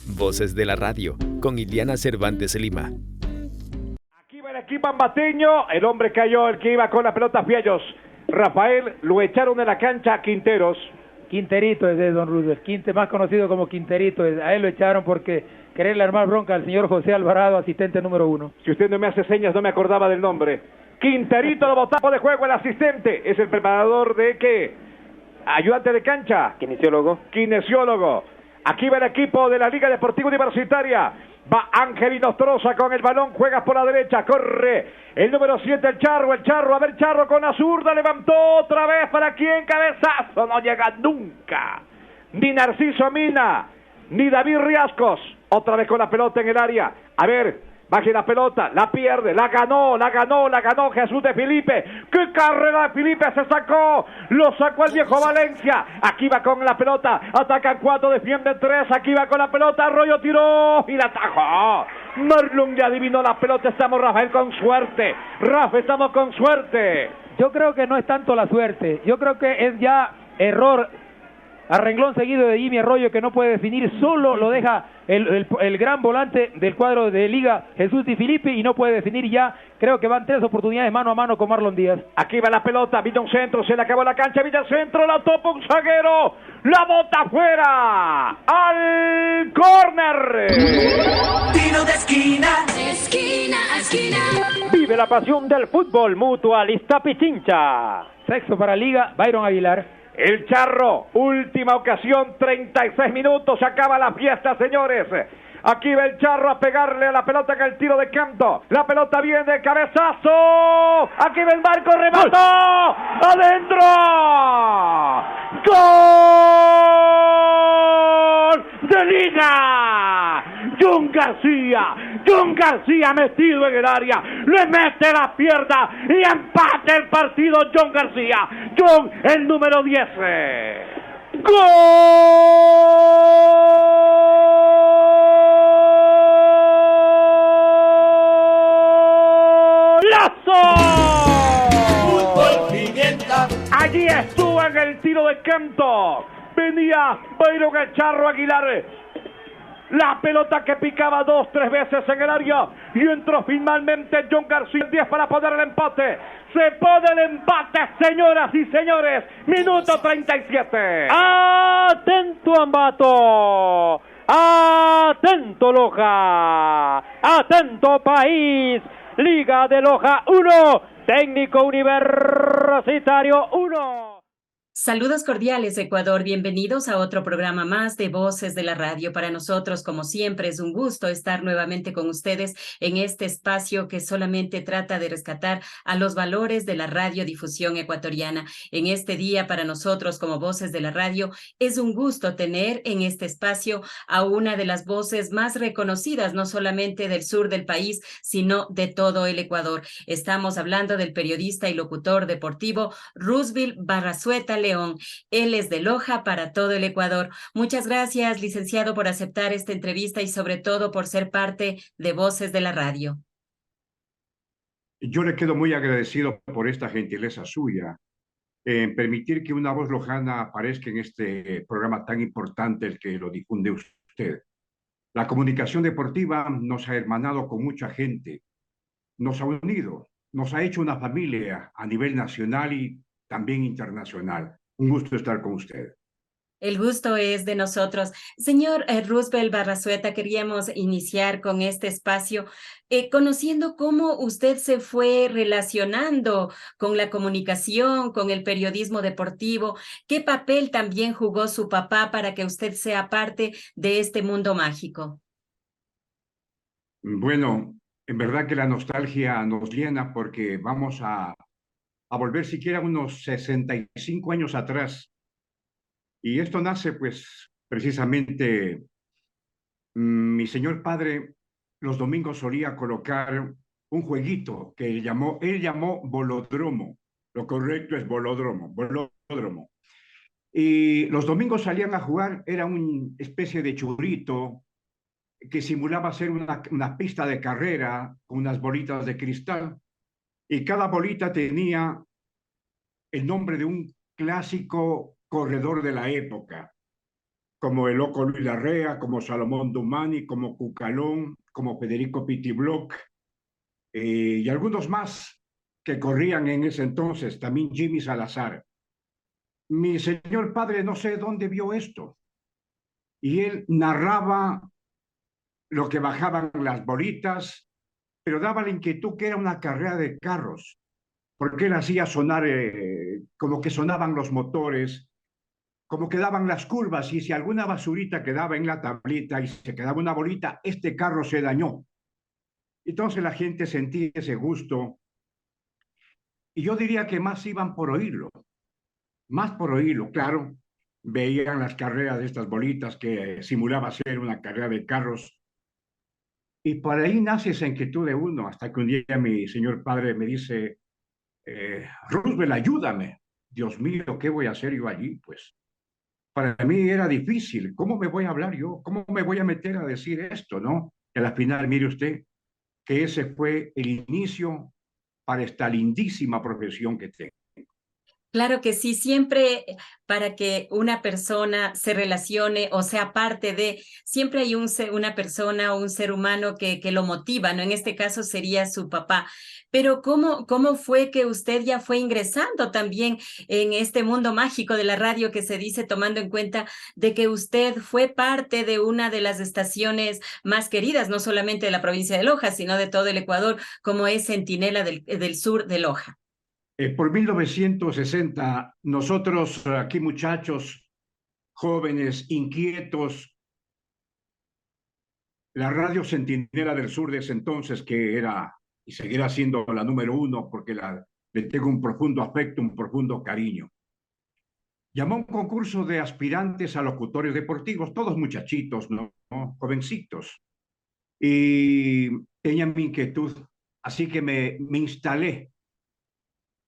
Voces de la Radio, con Iliana Cervantes Lima. Aquí va el equipo ambateño, el hombre cayó, el que iba con la pelota Fiellos. Rafael, lo echaron de la cancha a Quinteros. Quinterito es de Don Roosevelt, más conocido como Quinterito, a él lo echaron porque quererle armar bronca al señor José Alvarado, asistente número 1. Si usted no me hace señas, no me acordaba del nombre. Quinterito lo botaba de juego, el asistente. ¿Es el preparador de qué? Ayudante de cancha. Kinesiólogo. Aquí va el equipo de la Liga Deportiva Universitaria. Va Ángel Inostroza con el balón, juega por la derecha, corre el número 7, el Charro, a ver Charro con la zurda, levantó otra vez, ¿para quién? Cabezazo, no llega nunca, ni Narciso Mina, ni David Riascos, otra vez con la pelota en el área, a ver, baje la pelota, la pierde, la ganó Jesús de Felipe. ¡Qué carrera de Felipe! Se sacó, lo sacó el viejo Valencia. Aquí va con la pelota, atacan 4, defienden 3, aquí va con la pelota, Arroyo tiró y la atajó. Marlon ya adivinó la pelota, estamos Rafael con suerte. Estamos con suerte. Yo creo que no es tanto la suerte, yo creo que es ya error a renglón seguido de Jimmy Arroyo, que no puede definir, solo lo deja el gran volante del cuadro de Liga, Jesús Di Filipe, y no puede definir ya. Creo que van 3 oportunidades mano a mano con Marlon Díaz. Aquí va la pelota, Villa un centro, se le acabó la cancha, Villa centro, la topa un zaguero, la bota afuera, al córner. Tiro de esquina, esquina a esquina. Vive la pasión del fútbol, Mutualista Pichincha. Sexto para Liga, Byron Aguilar. El Charro, última ocasión, 36 minutos, se acaba la fiesta, señores. Aquí va el Charro a pegarle a la pelota en el tiro de canto. La pelota viene de cabezazo. Aquí va el Marco, remató. ¡Adentro! ¡Gol de Liga! John García metido en el área, le mete la pierna y empate el partido John García. John, el número 10. ¡Golazo! fútbol pimienta. Allí estuvo en el tiro de canto. Venía Byron el Charro Aguilar. La pelota que picaba 2-3 veces en el área y entró finalmente John García 10 para poner el empate. Se pone el empate, señoras y señores. Minuto 37. Atento Ambato, atento Loja, atento país. Liga de Loja 1, Técnico Universitario 1. Saludos cordiales, Ecuador. Bienvenidos a otro programa más de Voces de la Radio. Para nosotros, como siempre, es un gusto estar nuevamente con ustedes en este espacio que solamente trata de rescatar a los valores de la radiodifusión ecuatoriana. En este día, para nosotros, como Voces de la Radio, es un gusto tener en este espacio a una de las voces más reconocidas, no solamente del sur del país, sino de todo el Ecuador. Estamos hablando del periodista y locutor deportivo Roosevelt Barrazueta León. Él es de Loja para todo el Ecuador. Muchas gracias, licenciado, por aceptar esta entrevista y sobre todo por ser parte de Voces de la Radio. Yo le quedo muy agradecido por esta gentileza suya en permitir que una voz lojana aparezca en este programa tan importante el que lo difunde usted. La comunicación deportiva nos ha hermanado con mucha gente, nos ha unido, nos ha hecho una familia a nivel nacional y también internacional. Un gusto estar con usted. El gusto es de nosotros. Señor Roosevelt Barrazueta, queríamos iniciar con este espacio conociendo cómo usted se fue relacionando con la comunicación, con el periodismo deportivo. ¿Qué papel también jugó su papá para que usted sea parte de este mundo mágico? Bueno, en verdad que la nostalgia nos llena porque vamos a volver siquiera unos 65 años atrás. Y esto nace, pues, precisamente, mi señor padre los domingos solía colocar un jueguito que él llamó bolodromo. Lo correcto es bolódromo. Y los domingos salían a jugar, era una especie de churrito que simulaba ser una pista de carrera con unas bolitas de cristal. Y cada bolita tenía el nombre de un clásico corredor de la época. como el Loco Luis Larrea, como Salomón Dumani, como Cucalón, como Federico Pitibloc, y algunos más que corrían en ese entonces, también Jimmy Salazar. Mi señor padre no sé dónde vio esto, y él narraba lo que bajaban las bolitas, pero daba la inquietud que era una carrera de carros, porque él hacía sonar, como que sonaban los motores, como que daban las curvas, y si alguna basurita quedaba en la tablita y se quedaba una bolita, este carro se dañó. Entonces la gente sentía ese gusto, y yo diría que más por oírlo, claro. Veían las carreras de estas bolitas que simulaba ser una carrera de carros, y por ahí nace esa inquietud de uno, hasta que un día mi señor padre me dice, Roosevelt, ayúdame. Dios mío, ¿qué voy a hacer yo allí? Pues para mí era difícil. ¿Cómo me voy a hablar yo? ¿Cómo me voy a meter a decir esto, no? Y a la final, mire usted, que ese fue el inicio para esta lindísima profesión que tengo. Claro que sí, siempre para que una persona se relacione o sea parte de, siempre hay una persona o un ser humano que lo motiva, ¿no? En este caso sería su papá. Pero ¿cómo fue que usted ya fue ingresando también en este mundo mágico de la radio que se dice, tomando en cuenta de que usted fue parte de una de las estaciones más queridas, no solamente de la provincia de Loja, sino de todo el Ecuador, como es Centinela del Sur de Loja? Por 1960, nosotros aquí muchachos, jóvenes, inquietos, la radio Centinela del Sur de ese entonces, que era y seguirá siendo la número uno porque le tengo un profundo afecto, un profundo cariño, llamó a un concurso de aspirantes a locutores deportivos, todos muchachitos, ¿no? Jovencitos. Y tenía mi inquietud, así que me instalé,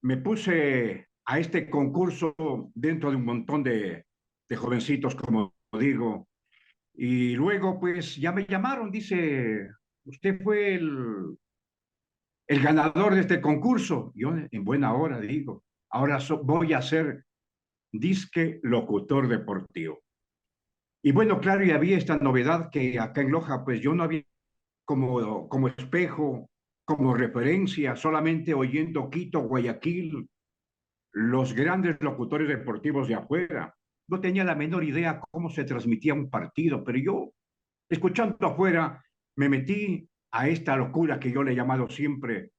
me puse a este concurso dentro de un montón de jovencitos, como digo, y luego pues ya me llamaron, dice, usted fue el ganador de este concurso. Yo en buena hora digo, ahora voy a ser disque locutor deportivo. Y bueno, claro, y había esta novedad que acá en Loja, pues yo no había como espejo, como referencia, solamente oyendo Quito, Guayaquil, los grandes locutores deportivos de afuera. No tenía la menor idea cómo se transmitía un partido, pero yo, escuchando afuera, me metí a esta locura que yo le he llamado siempre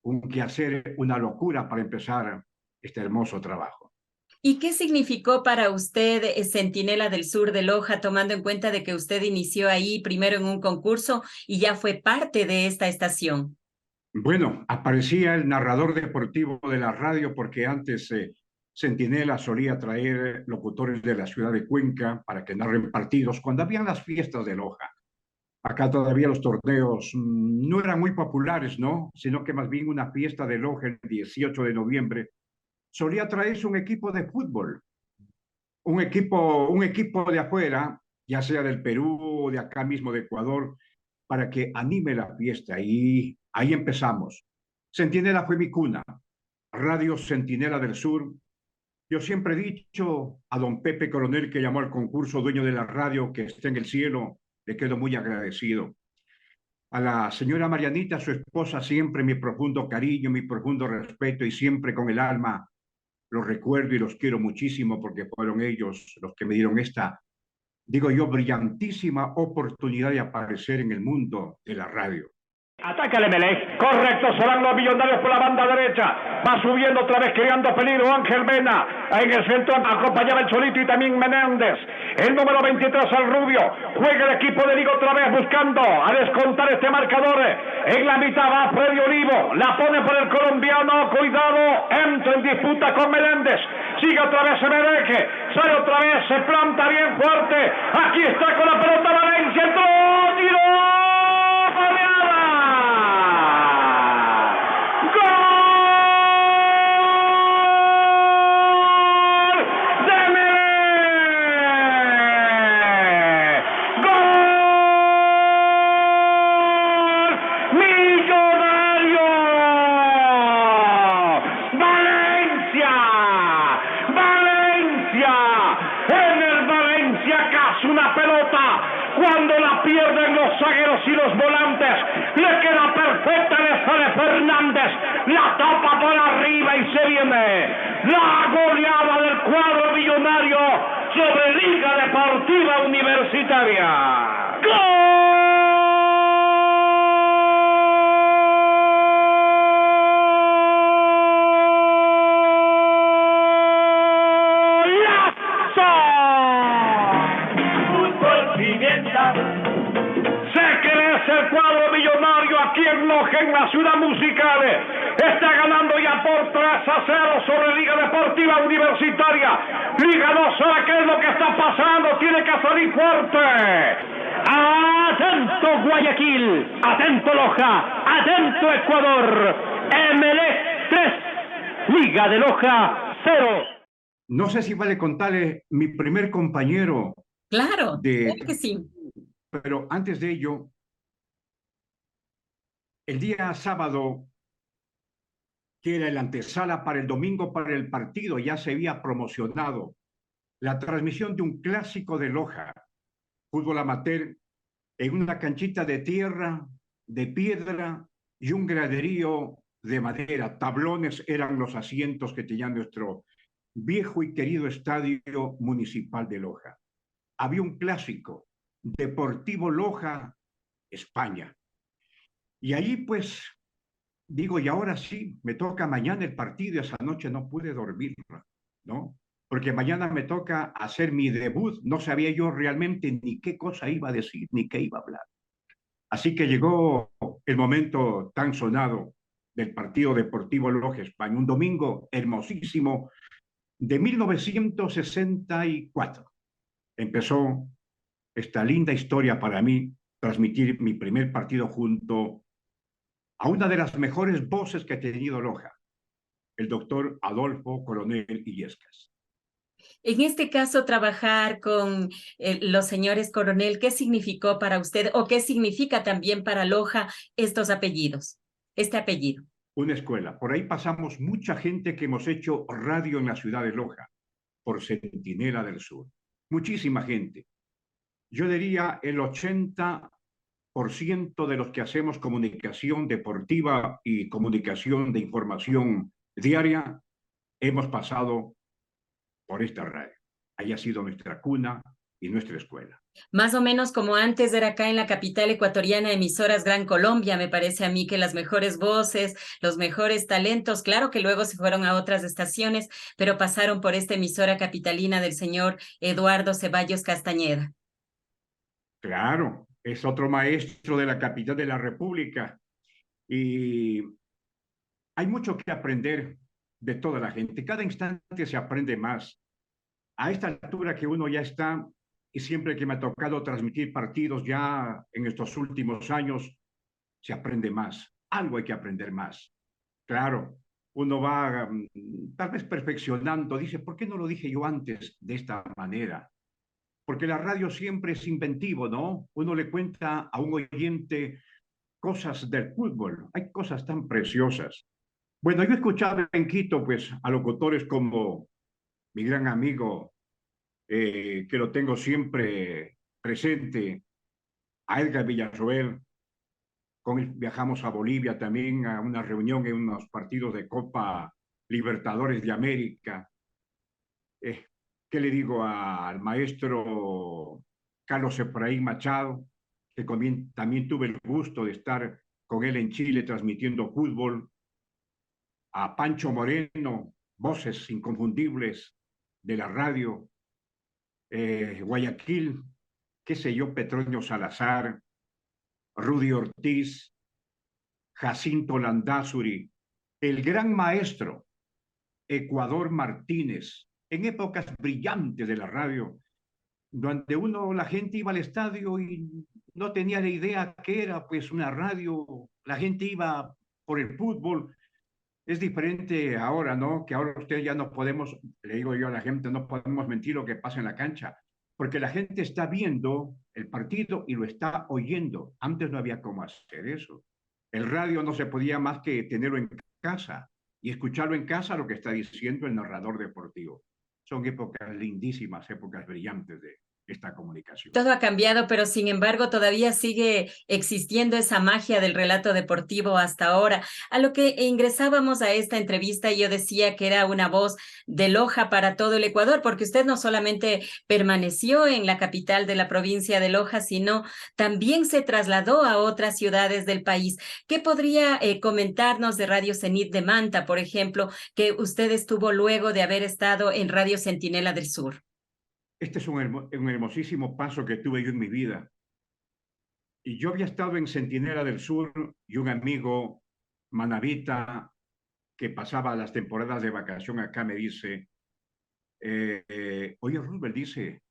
un quehacer, una locura para empezar este hermoso trabajo. ¿Y qué significó para usted Centinela del Sur de Loja, tomando en cuenta de que usted inició ahí primero en un concurso y ya fue parte de esta estación? Bueno, aparecía el narrador deportivo de la radio porque antes Centinela solía traer locutores de la ciudad de Cuenca para que narren partidos cuando habían las fiestas de Loja. Acá todavía los torneos no eran muy populares, ¿no? Sino que más bien una fiesta de Loja el 18 de noviembre solía traerse un equipo de fútbol, un equipo de afuera, ya sea del Perú o de acá mismo de Ecuador, para que anime la fiesta. Y ahí empezamos. Centinela fue mi cuna, Radio Centinela del Sur. Yo siempre he dicho a don Pepe Coronel, que llamó al concurso, dueño de la radio, que está en el cielo, le quedo muy agradecido. A la señora Marianita, su esposa, siempre mi profundo cariño, mi profundo respeto, y siempre con el alma los recuerdo y los quiero muchísimo porque fueron ellos los que me dieron esta, digo yo, brillantísima oportunidad de aparecer en el mundo de la radio. Ataca el Emelec, correcto, se van los Millonarios por la banda derecha, va subiendo otra vez creando peligro Ángel Mena, en el centro acompañaba el Cholito y también Menéndez, el número 23 al Rubio, juega el equipo de Liga otra vez buscando a descontar este marcador, en la mitad va Freddy Olivo, la pone por el colombiano, cuidado, entra en disputa con Menéndez, sigue otra vez Emelec, sale otra vez, se planta bien fuerte, aquí está con la pelota Valencia, entró, tiró. pelota. Cuando la pierden los zagueros y los volantes, le queda perfecta de Fernández. La tapa por arriba y se viene la goleada del cuadro millonario sobre Liga Deportiva Universitaria. ¡Gol! El cuadro millonario aquí en Loja, en la ciudad musical, está ganando ya por 3-0 sobre Liga Deportiva Universitaria. Liga no sabe qué es lo que está pasando, tiene que salir fuerte. Atento Guayaquil, atento Loja, atento Ecuador. Emelec 3, Liga de Loja 0. No sé si vale contarle mi primer compañero. Claro, claro que sí. Pero antes de ello, el día sábado, que era el antesala para el domingo para el partido, ya se había promocionado la transmisión de un clásico de Loja, fútbol amateur, en una canchita de tierra, de piedra y un graderío de madera. Tablones eran los asientos que tenía nuestro viejo y querido estadio municipal de Loja. Había un clásico, Deportivo Loja, España. Y ahí pues, digo, y ahora sí, me toca mañana el partido y esa noche no pude dormir, ¿no? Porque mañana me toca hacer mi debut. No sabía yo realmente ni qué cosa iba a decir, ni qué iba a hablar. Así que llegó el momento tan sonado del partido Deportivo Loja España, un domingo hermosísimo de 1964. Empezó esta linda historia para mí, transmitir mi primer partido junto a una de las mejores voces que ha tenido Loja, el doctor Adolfo Coronel Illescas. En este caso, trabajar con los señores Coronel, ¿qué significó para usted o qué significa también para Loja estos apellidos, este apellido? Una escuela. Por ahí pasamos mucha gente que hemos hecho radio en la ciudad de Loja, por Centinela del Sur. Muchísima gente. Yo diría el 80% de los que hacemos comunicación deportiva y comunicación de información diaria, hemos pasado por esta radio. Ahí ha sido nuestra cuna y nuestra escuela. Más o menos como antes era acá en la capital ecuatoriana, emisoras Gran Colombia, me parece a mí que las mejores voces, los mejores talentos, claro que luego se fueron a otras estaciones, pero pasaron por esta emisora capitalina del señor Eduardo Ceballos Castañeda. Claro, es otro maestro de la capital de la República y hay mucho que aprender de toda la gente. Cada instante se aprende más. A esta altura que uno ya está, y siempre que me ha tocado transmitir partidos ya en estos últimos años, se aprende más. Algo hay que aprender más. Claro, uno va tal vez perfeccionando. Dice, ¿por qué no lo dije yo antes de esta manera? Porque la radio siempre es inventivo, ¿no? Uno le cuenta a un oyente cosas del fútbol. Hay cosas tan preciosas. Bueno, yo escuchaba en Quito, pues, a locutores como mi gran amigo, que lo tengo siempre presente, a Edgar Villarroel. Con él viajamos a Bolivia también a una reunión en unos partidos de Copa Libertadores de América. ¿Qué le digo al maestro Carlos Efraín Machado, que también tuve el gusto de estar con él en Chile transmitiendo fútbol? A Pancho Moreno, voces inconfundibles de la radio, Guayaquil, qué sé yo, Petronio Salazar, Rudy Ortiz, Jacinto Landázuri, el gran maestro Ecuador Martínez, en épocas brillantes de la radio, donde la gente iba al estadio y no tenía la idea que era pues una radio, la gente iba por el fútbol. Es diferente ahora, ¿no? Que ahora usted ya no podemos, le digo yo a la gente, no podemos mentir lo que pasa en la cancha, porque la gente está viendo el partido y lo está oyendo. Antes no había cómo hacer eso. El radio no se podía más que tenerlo en casa y escucharlo en casa lo que está diciendo el narrador deportivo. Son épocas lindísimas, épocas brillantes esta comunicación. Todo ha cambiado, pero sin embargo todavía sigue existiendo esa magia del relato deportivo hasta ahora. A lo que ingresábamos a esta entrevista, yo decía que era una voz de Loja para todo el Ecuador, porque usted no solamente permaneció en la capital de la provincia de Loja, sino también se trasladó a otras ciudades del país. ¿Qué podría comentarnos de Radio Cenit de Manta, por ejemplo, que usted estuvo luego de haber estado en Radio Centinela del Sur? Este es un hermosísimo paso que tuve yo en mi vida. Y yo había estado en Centinela del Sur y un amigo manabita que pasaba las temporadas de vacación acá me dice, oye, Roosevelt, dice,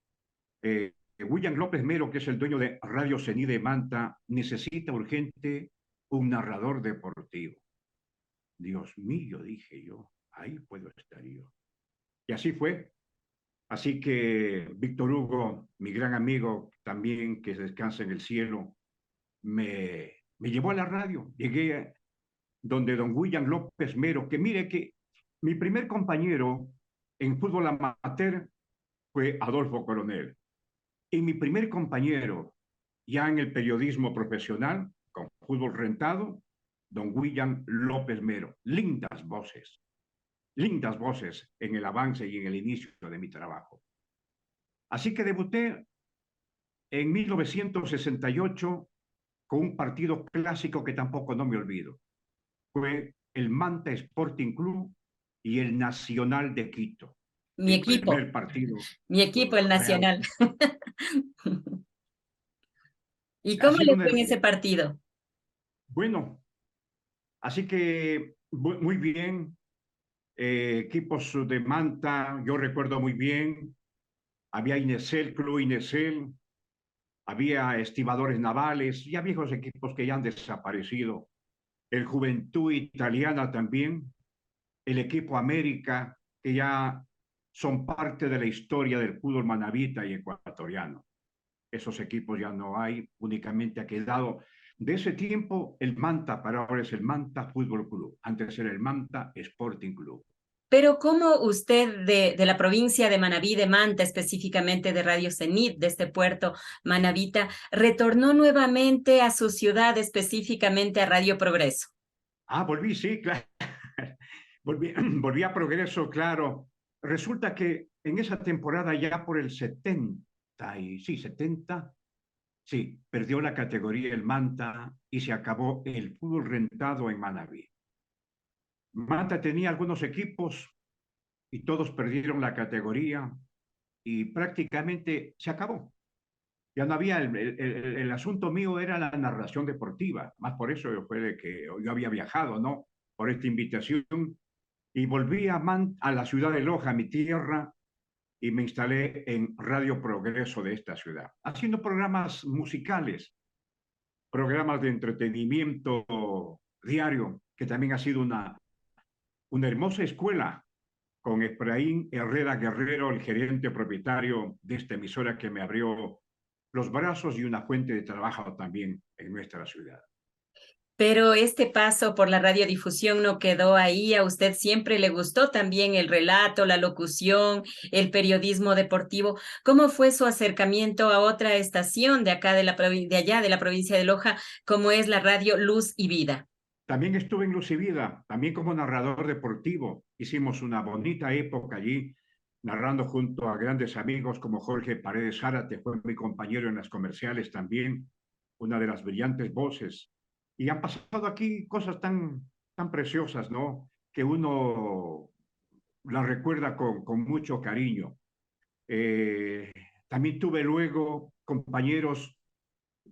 William López Mero, que es el dueño de Radio Cenit de Manta, necesita urgente un narrador deportivo. Dios mío, dije yo, ahí puedo estar yo. Y así fue. Así que Víctor Hugo, mi gran amigo también, que descansa en el cielo, me llevó a la radio. Llegué donde don William López Mero, que mire que mi primer compañero en fútbol amateur fue Adolfo Coronel. Y mi primer compañero ya en el periodismo profesional, con fútbol rentado, don William López Mero. Lindas voces en el avance y en el inicio de mi trabajo. Así que debuté en 1968 con un partido clásico que tampoco no me olvido. Fue el Manta Sporting Club y el Nacional de Quito. Mi equipo. Primer partido. Mi equipo, el Nacional. ¿Y cómo le fue en ese partido? Bueno, así que muy bien. Equipos de Manta, yo recuerdo muy bien, había Inesel, Club Inesel, había estibadores navales, ya viejos equipos que ya han desaparecido, el Juventud Italiana también, el equipo América, que ya son parte de la historia del fútbol manabita y ecuatoriano. Esos equipos ya no hay, únicamente ha quedado de ese tiempo el Manta, pero ahora es el Manta Fútbol Club. Antes era el Manta Sporting Club. Pero ¿cómo usted de la provincia de Manabí, de Manta, específicamente de Radio Cenit, de este puerto manabita, retornó nuevamente a su ciudad, específicamente a Radio Progreso? Volví, sí, claro. Volví a Progreso, claro. Resulta que en esa temporada ya por el 70, sí, perdió la categoría el Manta y se acabó el fútbol rentado en Manabí. Manta tenía algunos equipos y todos perdieron la categoría y prácticamente se acabó. Ya no había, el asunto mío era la narración deportiva, más por eso fue de que yo había viajado, ¿no? Por esta invitación y volví a la ciudad de Loja, mi tierra, y me instalé en Radio Progreso de esta ciudad, haciendo programas musicales, programas de entretenimiento diario, que también ha sido una hermosa escuela con Efraín Herrera Guerrero, el gerente propietario de esta emisora que me abrió los brazos y una fuente de trabajo también en nuestra ciudad. Pero este paso por la radiodifusión no quedó ahí. ¿A usted siempre le gustó también el relato, la locución, el periodismo deportivo? ¿Cómo fue su acercamiento a otra estación de acá de allá de la provincia de Loja, como es la radio Luz y Vida? También estuve en Luz y Vida, también como narrador deportivo. Hicimos una bonita época allí, narrando junto a grandes amigos como Jorge Paredes Zárate, fue mi compañero en las comerciales también, una de las brillantes voces. Y han pasado aquí cosas tan preciosas, ¿no? Que uno las recuerda con mucho cariño. También tuve luego compañeros,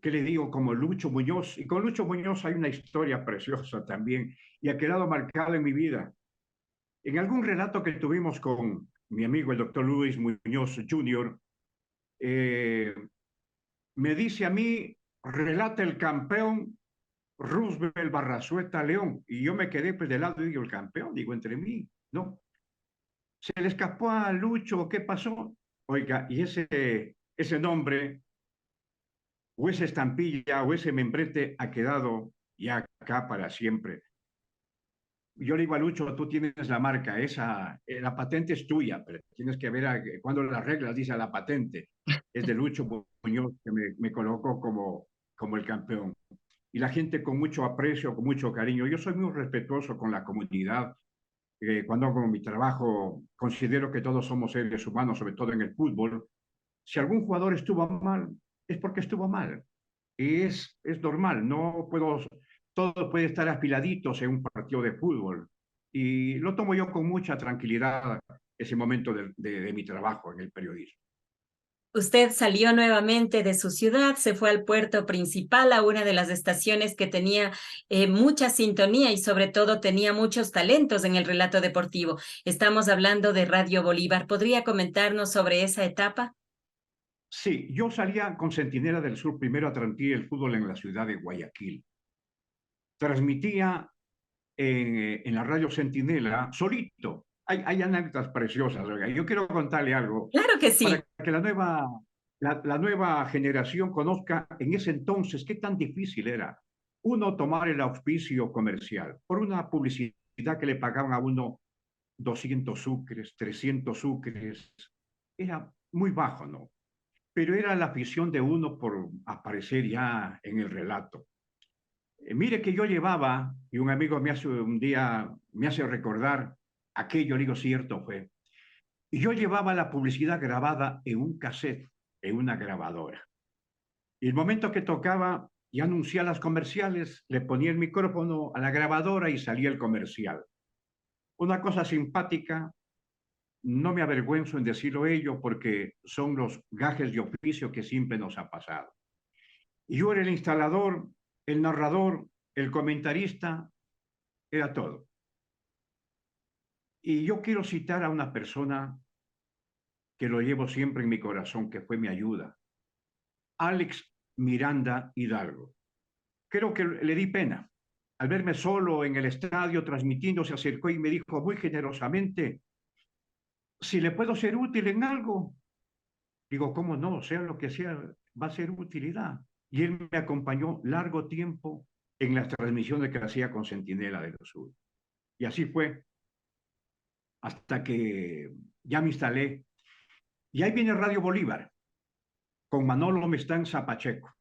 ¿qué le digo? Como Lucho Muñoz. Y con Lucho Muñoz hay una historia preciosa también y ha quedado marcado en mi vida. En algún relato que tuvimos con mi amigo el doctor Luis Muñoz Jr., me dice a mí, relata el campeón Roosevelt Barrazueta León. Y yo me quedé pues de lado y digo, el campeón, digo, entre mí, ¿no? Se le escapó a Lucho, ¿qué pasó? Oiga, y ese nombre, o esa estampilla, o ese membrete ha quedado ya acá para siempre. yo le digo a Lucho, tú tienes la marca, la patente es tuya, pero tienes que ver cuando las reglas dice la patente. Es de Lucho Muñoz que me colocó como el campeón. Y la gente con mucho aprecio, con mucho cariño. Yo soy muy respetuoso con la comunidad. Cuando hago mi trabajo, considero que todos somos seres humanos, sobre todo en el fútbol. Si algún jugador estuvo mal, es porque estuvo mal. Y es normal, no puedo, todos pueden estar afiladitos en un partido de fútbol. Y lo tomo yo con mucha tranquilidad ese momento de mi trabajo en el periodismo. Usted salió nuevamente de su ciudad, se fue al puerto principal, a una de las estaciones que tenía mucha sintonía y sobre todo tenía muchos talentos en el relato deportivo. Estamos hablando de Radio Bolívar. ¿Podría comentarnos sobre esa etapa? Sí, yo salía con Centinela del Sur primero a transmitir el fútbol en la ciudad de Guayaquil. Transmitía en la radio Centinela solito. Hay anécdotas preciosas. Oiga. Yo quiero contarle algo Claro que sí. para que la nueva generación conozca en ese entonces qué tan difícil era uno tomar el auspicio comercial por una publicidad que le pagaban a uno 200 sucres, 300 sucres. Era muy bajo, ¿no? Pero era la afición de uno por aparecer ya en el relato. Mire que yo llevaba, y un amigo un día me hace recordar aquello, digo, cierto fue, y yo llevaba la publicidad grabada en un cassette, en una grabadora. Y el momento que tocaba y anunciaba las comerciales, le ponía el micrófono a la grabadora y salía el comercial. Una cosa simpática, no me avergüenzo en decirlo ello porque son los gajes de oficio que siempre nos ha pasado. Y yo era el instalador, el narrador, el comentarista, era todo. Y yo quiero citar a una persona que lo llevo siempre en mi corazón, que fue mi ayuda, Alex Miranda Hidalgo. Creo que le di pena. Al verme solo en el estadio transmitiendo, se acercó y me dijo muy generosamente, si le puedo ser útil en algo. Digo, ¿cómo no? Sea lo que sea, va a ser utilidad. Y él me acompañó largo tiempo en las transmisiones que hacía con Centinela del Sur. Y así fue hasta que ya me instalé. Y ahí viene Radio Bolívar, con Manolo Mestanza Pacheco.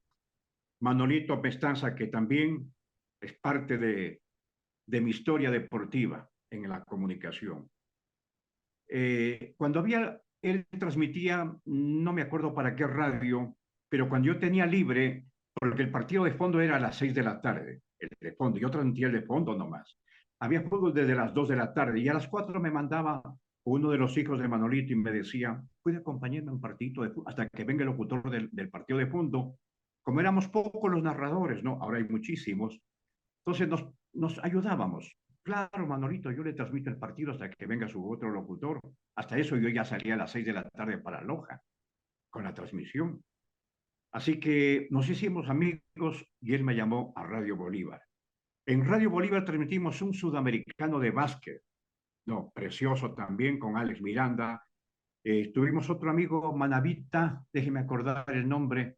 Manolito Mestanza, que también es parte de mi historia deportiva en la comunicación. Cuando él transmitía, no me acuerdo para qué radio, pero cuando yo tenía libre, porque el partido de fondo era a las 6 de la tarde, el de fondo, yo transmitía el de fondo nomás. Había fútbol desde las 2 de la tarde y a las 4 me mandaba uno de los hijos de Manolito y me decía, ¿puede acompañarme a un partido de fútbol? Hasta que venga el locutor del partido de fondo. Como éramos pocos los narradores, ¿no? Ahora hay muchísimos. Entonces nos ayudábamos. Claro, Manolito, yo le transmito el partido hasta que venga su otro locutor. Hasta eso yo ya salía a las 6 de la tarde para Loja, con la transmisión. Así que nos hicimos amigos y él me llamó a Radio Bolívar. En Radio Bolívar transmitimos un sudamericano de básquet, no, precioso también, con Alex Miranda. Tuvimos otro amigo, Manavita, déjeme acordar el nombre,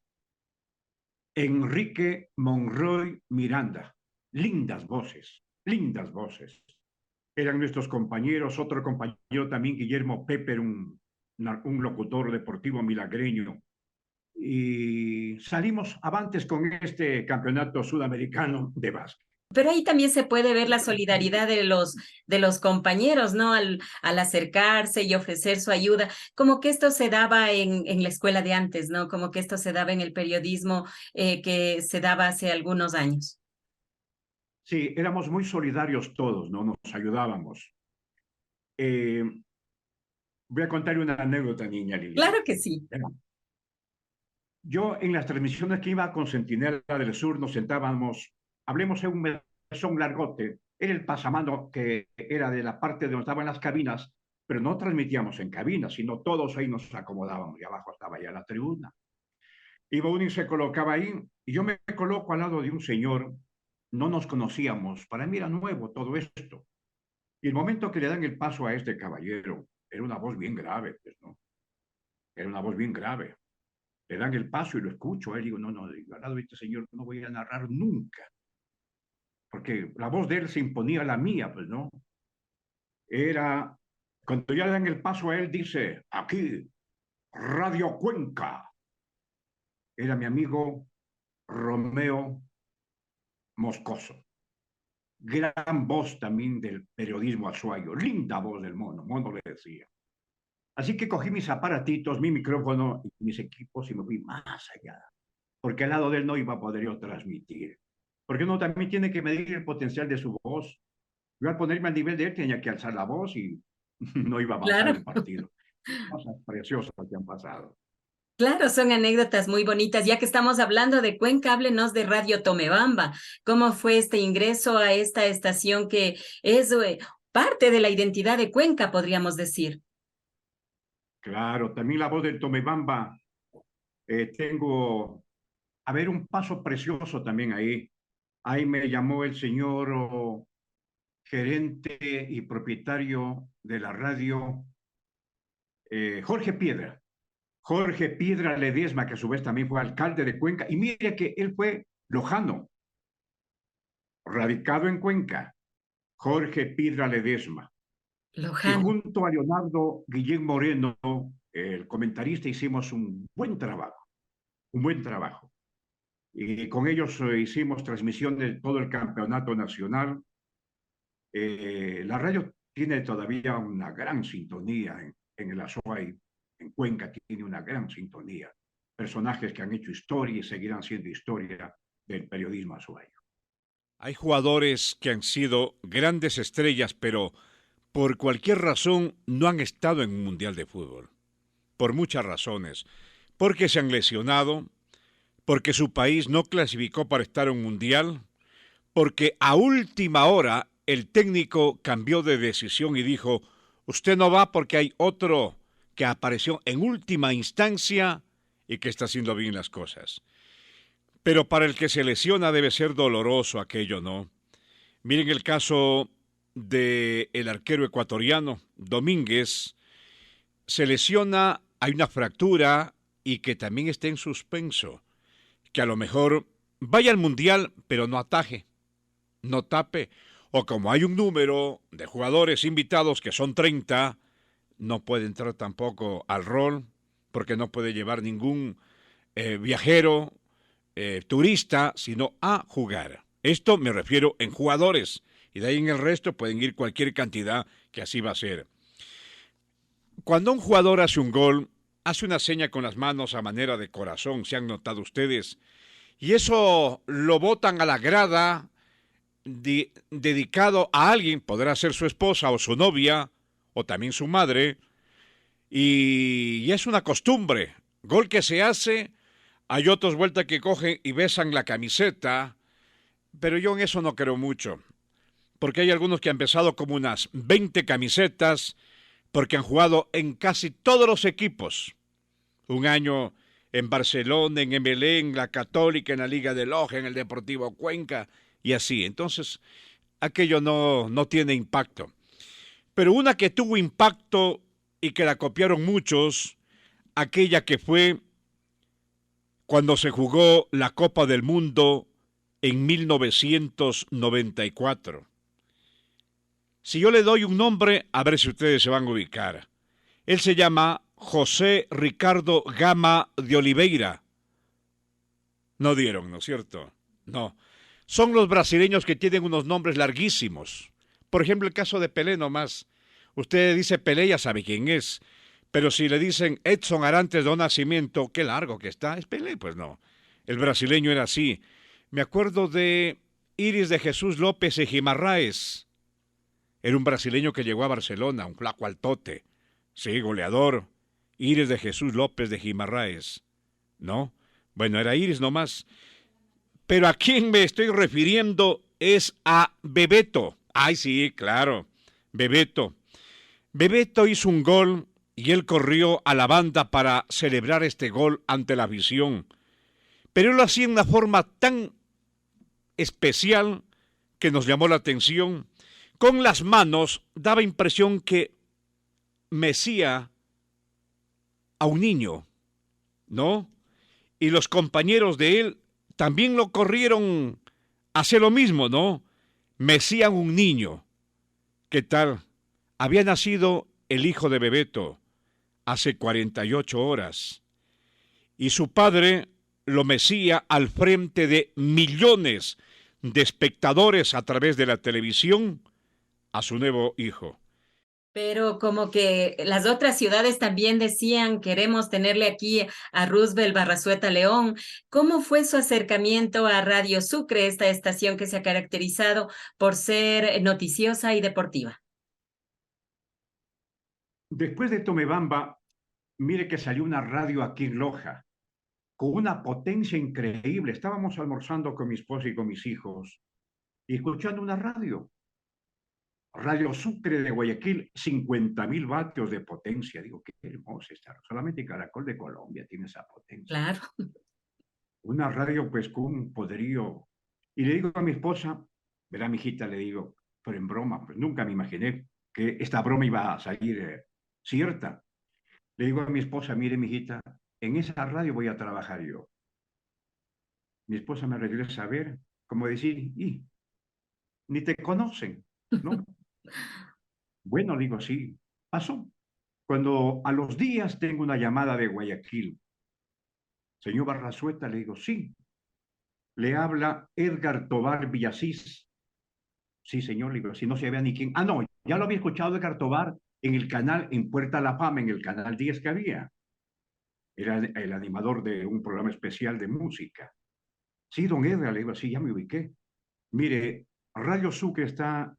Enrique Monroy Miranda. Lindas voces, lindas voces. Eran nuestros compañeros, otro compañero también, Guillermo Pepper, un locutor deportivo milagreño. Y salimos avantes con este campeonato sudamericano de básquet. Pero ahí también se puede ver la solidaridad de los compañeros, ¿no? Al acercarse y ofrecer su ayuda, como que esto se daba en la escuela de antes, ¿no? Como que esto se daba en el periodismo que se daba hace algunos años. Sí, éramos muy solidarios todos, ¿no? Nos ayudábamos. Voy a contar una anécdota, niña Lili. Claro que sí. Yo en las transmisiones que iba con Centinela del Sur nos sentábamos, hablemos en un mesón largote, era el pasamano que era de la parte donde estaban las cabinas, pero no transmitíamos en cabinas, sino todos ahí nos acomodábamos y abajo estaba ya la tribuna. Iba uno y se colocaba ahí y yo me coloco al lado de un señor, no nos conocíamos, para mí era nuevo todo esto. Y el momento que le dan el paso a este caballero, era una voz bien grave, pues, ¿no? Era una voz bien grave. Le dan el paso y lo escucho. Él digo, no, al lado de este señor no voy a narrar nunca. porque la voz de él se imponía a la mía, pues, ¿no? Era, cuando ya le dan el paso a él, dice, aquí, Radio Cuenca. Era mi amigo Romeo Moscoso. Gran voz también del periodismo azuayo, linda voz del mono, mono le decía. Así que cogí mis aparatitos, mi micrófono y mis equipos y me fui más allá, porque al lado de él no iba a poder yo transmitir. Porque uno también tiene que medir el potencial de su voz. Yo al ponerme al nivel de él tenía que alzar la voz y no iba a avanzar Claro. el partido. Cosas preciosas que han pasado. Claro, son anécdotas muy bonitas. Ya que estamos hablando de Cuenca, háblenos de Radio Tomebamba. ¿Cómo fue este ingreso a esta estación que es parte de la identidad de Cuenca, podríamos decir? Claro, también la voz del Tomebamba. Tengo, a ver, un paso precioso también ahí. Ahí me llamó el señor gerente y propietario de la radio, Jorge Piedra. Jorge Piedra Ledesma, que a su vez también fue alcalde de Cuenca. Y mire que él fue lojano, radicado en Cuenca. Jorge Piedra Ledesma. Y Lojano. junto a Leonardo Guillén Moreno, el comentarista, hicimos un buen trabajo. Un buen trabajo. Y con ellos hicimos transmisión de todo el campeonato nacional. La radio tiene todavía una gran sintonía en el Azuay, en Cuenca tiene una gran sintonía. Personajes que han hecho historia y seguirán siendo historia del periodismo azuayo. Hay jugadores que han sido grandes estrellas, pero por cualquier razón no han estado en un mundial de fútbol. Por muchas razones. Porque se han lesionado, porque su país no clasificó para estar en un mundial, porque a última hora el técnico cambió de decisión y dijo, usted no va porque hay otro que apareció en última instancia y que está haciendo bien las cosas. Pero para el que se lesiona debe ser doloroso aquello, ¿no? Miren el caso del arquero ecuatoriano, Domínguez, se lesiona, hay una fractura y que también está en suspenso, que a lo mejor vaya al mundial, pero no ataje, no tape, o como hay un número de jugadores invitados que son 30, no puede entrar tampoco al rol, porque no puede llevar ningún viajero, turista, sino a jugar. Esto me refiero en jugadores, y de ahí en el resto pueden ir cualquier cantidad que así va a ser. Cuando un jugador hace un gol, hace una seña con las manos a manera de corazón, se han notado ustedes, y eso lo botan a la grada, dedicado a alguien, podrá ser su esposa o su novia, o también su madre, y es una costumbre. Gol que se hace, hay otros vueltas que cogen y besan la camiseta, pero yo en eso no creo mucho, porque hay algunos que han besado como unas 20 camisetas, porque han jugado en casi todos los equipos. Un año en Barcelona, en Emelec, en la Católica, en la Liga de Loja, en el Deportivo Cuenca, y así. Entonces, aquello no tiene impacto. Pero una que tuvo impacto y que la copiaron muchos, aquella que fue cuando se jugó la Copa del Mundo en 1994. Si yo le doy un nombre, a ver si ustedes se van a ubicar. Él se llama José Ricardo Gama de Oliveira. No dieron, ¿no es cierto? No. Son los brasileños que tienen unos nombres larguísimos. Por ejemplo, el caso de Pelé nomás. Usted dice Pelé, ya sabe quién es. Pero si le dicen Edson Arantes do Nascimento, qué largo que está, es Pelé, pues no. El brasileño era así. Me acuerdo de Iris de Jesús López y Guimarães. Era un brasileño que llegó a Barcelona, un flaco altote. Sí, goleador. Iris de Jesús López de Guimarães. ¿No? Bueno, era Iris nomás. Pero a quien me estoy refiriendo es a Bebeto. Ay, sí, claro. Bebeto. Bebeto hizo un gol y él corrió a la banda para celebrar este gol ante la afición. Pero él lo hacía de una forma tan especial que nos llamó la atención. Con las manos daba impresión que mecía a un niño, ¿no? Y los compañeros de él también lo corrieron a hacer lo mismo, ¿no? mecían un niño. ¿Qué tal? Había nacido el hijo de Bebeto hace 48 horas y su padre lo mecía al frente de millones de espectadores a través de la televisión a su nuevo hijo. Pero como que las otras ciudades también decían, queremos tenerle aquí a Roosevelt Barrazueta León. ¿Cómo fue su acercamiento a Radio Sucre, esta estación que se ha caracterizado por ser noticiosa y deportiva? Después de Tomebamba, mire que salió una radio aquí en Loja, con una potencia increíble. Estábamos almorzando con mi esposa y con mis hijos y escuchando una radio. Radio Sucre de Guayaquil, 50.000 vatios de potencia. Digo, qué hermoso está. Solamente Caracol de Colombia tiene esa potencia. Claro. Una radio pues con un poderío. Y le digo a mi esposa, verá, mijita, le digo, pero en broma, pues nunca me imaginé que esta broma iba a salir cierta. Le digo a mi esposa, mire, mijita, en esa radio voy a trabajar yo. Mi esposa me regresa a ver, como decir, y ni te conocen, ¿no? Bueno, digo, sí, pasó. Cuando a los días tengo una llamada de Guayaquil, señor Barrazueta, le digo, sí, le habla Edgar Tobar Villasís. Sí, señor, le digo, si no se vea ni quién. Ah, no, ya lo había escuchado Edgar Tobar en el canal, en Puerta La Fama, en el canal 10 que había. Era el animador de un programa especial de música. Sí, don Edgar, le digo, sí, ya me ubiqué. Mire, Radio Sucre está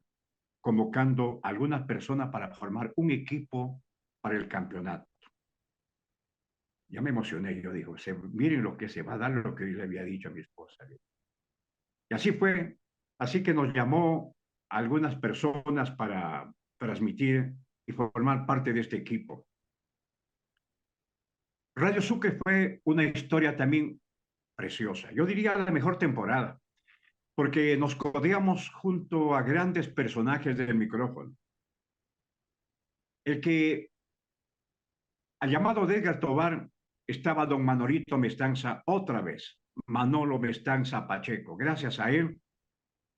convocando a algunas personas para formar un equipo para el campeonato. Ya me emocioné, yo digo, miren lo que se va a dar, lo que yo le había dicho a mi esposa. Y así fue, así que nos llamó a algunas personas para transmitir y formar parte de este equipo. Radio Sucre fue una historia también preciosa, yo diría la mejor temporada, porque nos codeamos junto a grandes personajes del micrófono. El que, al llamado de Edgar Tobar, estaba don Manolito Mestanza otra vez, Manolo Mestanza Pacheco. Gracias a él,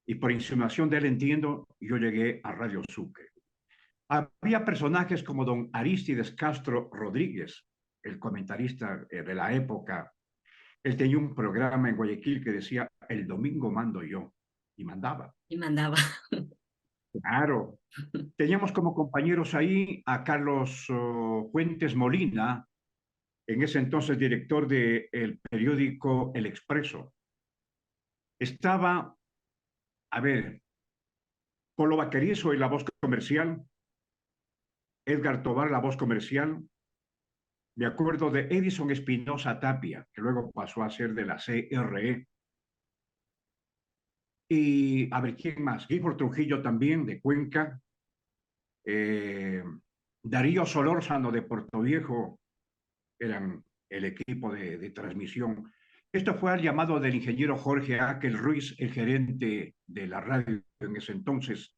y por insinuación de él entiendo, yo llegué a Radio Sucre. Había personajes como don Aristides Castro Rodríguez, el comentarista de la época. Él tenía un programa en Guayaquil que decía, el domingo mando yo, y mandaba. Y mandaba. Claro. Teníamos como compañeros ahí a Carlos Fuentes Molina, en ese entonces director del periódico El Expreso. Estaba, a ver, Polo Vaquerizo en la voz comercial, Edgar Tobar la voz comercial. Me acuerdo de Edison Espinosa Tapia, que luego pasó a ser de la CRE. Y, a ver, ¿quién más? Gifford Trujillo también, de Cuenca. Darío Solórzano, de Puerto Viejo, eran el equipo de transmisión. Esto fue al llamado del ingeniero Jorge Aquel Ruiz, el gerente de la radio en ese entonces,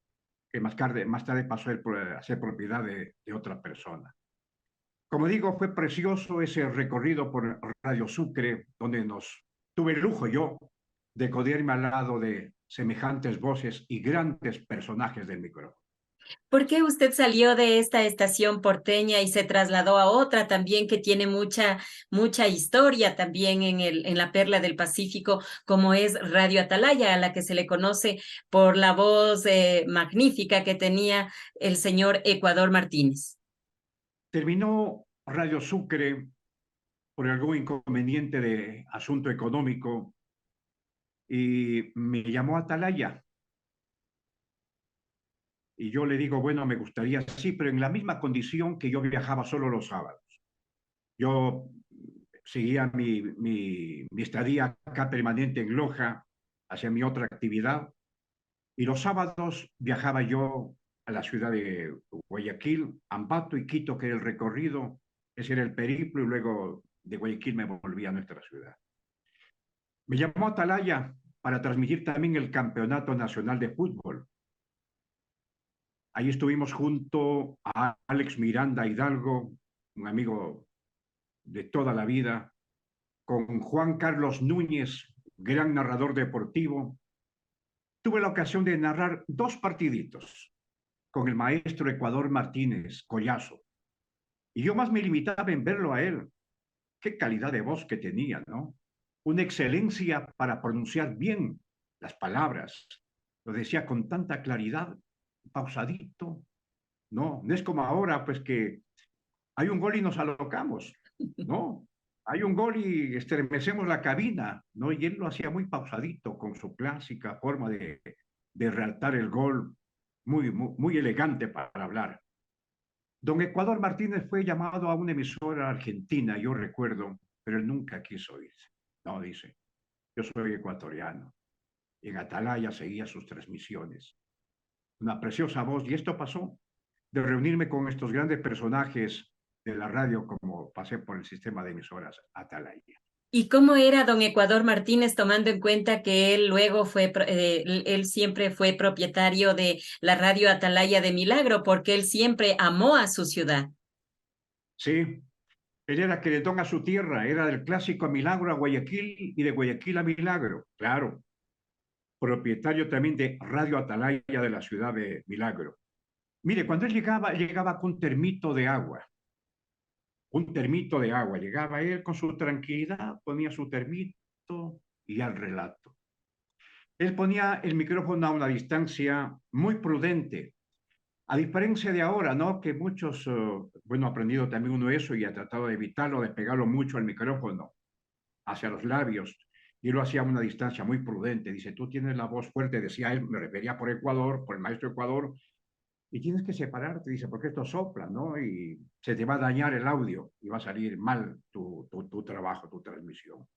que más tarde pasó a ser propiedad de otra persona. Como digo, fue precioso ese recorrido por Radio Sucre, donde tuve el lujo yo de codearme al lado de semejantes voces y grandes personajes del micrófono. ¿Por qué usted salió de esta estación porteña y se trasladó a otra también que tiene mucha historia también en la Perla del Pacífico, como es Radio Atalaya, a la que se le conoce por la voz magnífica que tenía el señor Ecuador Martínez? Terminó Radio Sucre por algún inconveniente de asunto económico y me llamó a Atalaya. Y yo le digo, bueno, me gustaría, sí, pero en la misma condición que yo viajaba solo los sábados. Yo seguía mi estadía acá permanente en Loja, hacia mi otra actividad, y los sábados viajaba yo a la ciudad de Guayaquil, Ambato y Quito, que era el recorrido, ese era el periplo, y luego de Guayaquil me volví a nuestra ciudad. Me llamó Atalaya para transmitir también el Campeonato Nacional de Fútbol. Ahí estuvimos junto a Alex Miranda Hidalgo, un amigo de toda la vida, con Juan Carlos Núñez, gran narrador deportivo, tuve la ocasión de narrar 2 partiditos con el maestro Ecuador Martínez Collazo. Y yo más me limitaba en verlo a él. Qué calidad de voz que tenía, ¿no? Una excelencia para pronunciar bien las palabras. Lo decía con tanta claridad, pausadito. No es como ahora, pues que hay un gol y nos alocamos, ¿no? Hay un gol y estremecemos la cabina, ¿no? Y él lo hacía muy pausadito, con su clásica forma de realzar el gol, muy elegante para hablar. Don Ecuador Martínez fue llamado a una emisora argentina, yo recuerdo, pero él nunca quiso irse. No, dice, yo soy ecuatoriano. Y en Atalaya seguía sus transmisiones. Una preciosa voz, y esto pasó de reunirme con estos grandes personajes de la radio como pasé por el sistema de emisoras Atalaya. ¿Y cómo era don Ecuador Martínez, tomando en cuenta que él luego él siempre fue propietario de la radio Atalaya de Milagro, porque él siempre amó a su ciudad? Sí, él era queretón a su tierra, era del clásico Milagro a Guayaquil y de Guayaquil a Milagro, claro. Propietario también de Radio Atalaya de la ciudad de Milagro. Mire, cuando él llegaba con un termito de agua. Llegaba él con su tranquilidad, ponía su termito y al relato. Él ponía el micrófono a una distancia muy prudente, a diferencia de ahora, ¿no? Que muchos, bueno, ha aprendido también uno eso y ha tratado de evitarlo, de pegarlo mucho al micrófono, hacia los labios, y lo hacía a una distancia muy prudente. Dice, tú tienes la voz fuerte, decía él, me refería por Ecuador, por el maestro Ecuador, y tienes que separarte, dice, porque esto sopla, ¿no? Y se te va a dañar el audio y va a salir mal tu trabajo, tu transmisión.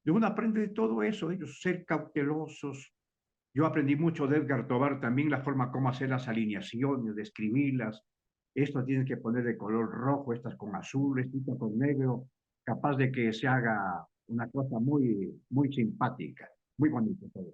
Y uno aprende de todo eso, ellos ser cautelosos. Yo aprendí mucho de Edgar Tobar también la forma como hacer las alineaciones, de escribirlas. Esto tienes que poner de color rojo, estas con azul, estas con negro, capaz de que se haga una cosa muy simpática, muy bonita todo.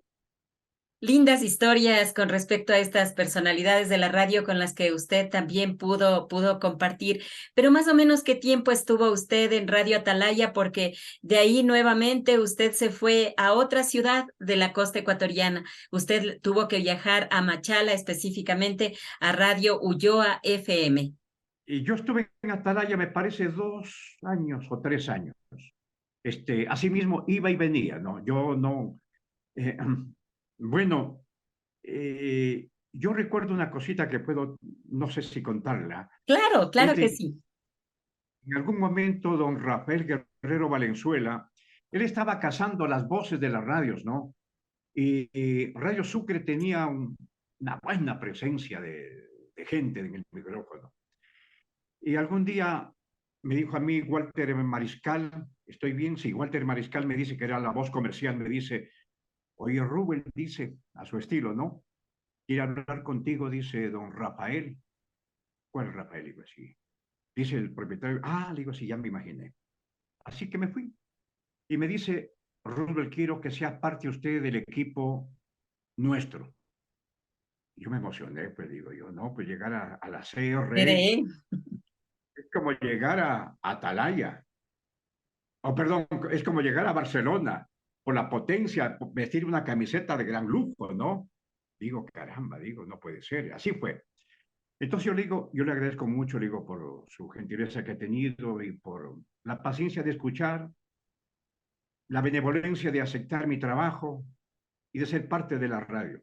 Lindas historias con respecto a estas personalidades de la radio con las que usted también pudo compartir, pero más o menos qué tiempo estuvo usted en Radio Atalaya, porque de ahí nuevamente usted se fue a otra ciudad de la costa ecuatoriana. Usted tuvo que viajar a Machala, específicamente a Radio Ulloa FM. Y yo estuve en Atalaya, me parece, 2 años o 3 años. Asimismo, iba y venía, ¿no? Yo no... bueno, yo recuerdo una cosita que puedo, no sé si contarla. Claro, claro que sí. En algún momento, don Rafael Guerrero Valenzuela, él estaba cazando las voces de las radios, ¿no? Y Radio Sucre tenía una buena presencia de gente en el micrófono. Y algún día me dijo a mí Walter Mariscal, ¿estoy bien? Sí, Walter Mariscal me dice que era la voz comercial, me dice, oye, Rubén, dice, a su estilo, ¿no? Quiere hablar contigo, dice don Rafael. ¿Cuál Rafael? Digo así. Dice el propietario, le digo así, ya me imaginé. Así que me fui. Y me dice, Rubén, quiero que sea parte usted del equipo nuestro. Yo me emocioné, pues digo yo, no, pues llegar a la CR es como llegar a Atalaya. Perdón, es como llegar a Barcelona por la potencia, vestir una camiseta de gran lujo, ¿no? Digo, caramba, digo, no puede ser. Así fue. Entonces yo le digo, yo le agradezco mucho, le digo, por su gentileza que ha tenido y por la paciencia de escuchar, la benevolencia de aceptar mi trabajo y de ser parte de la radio.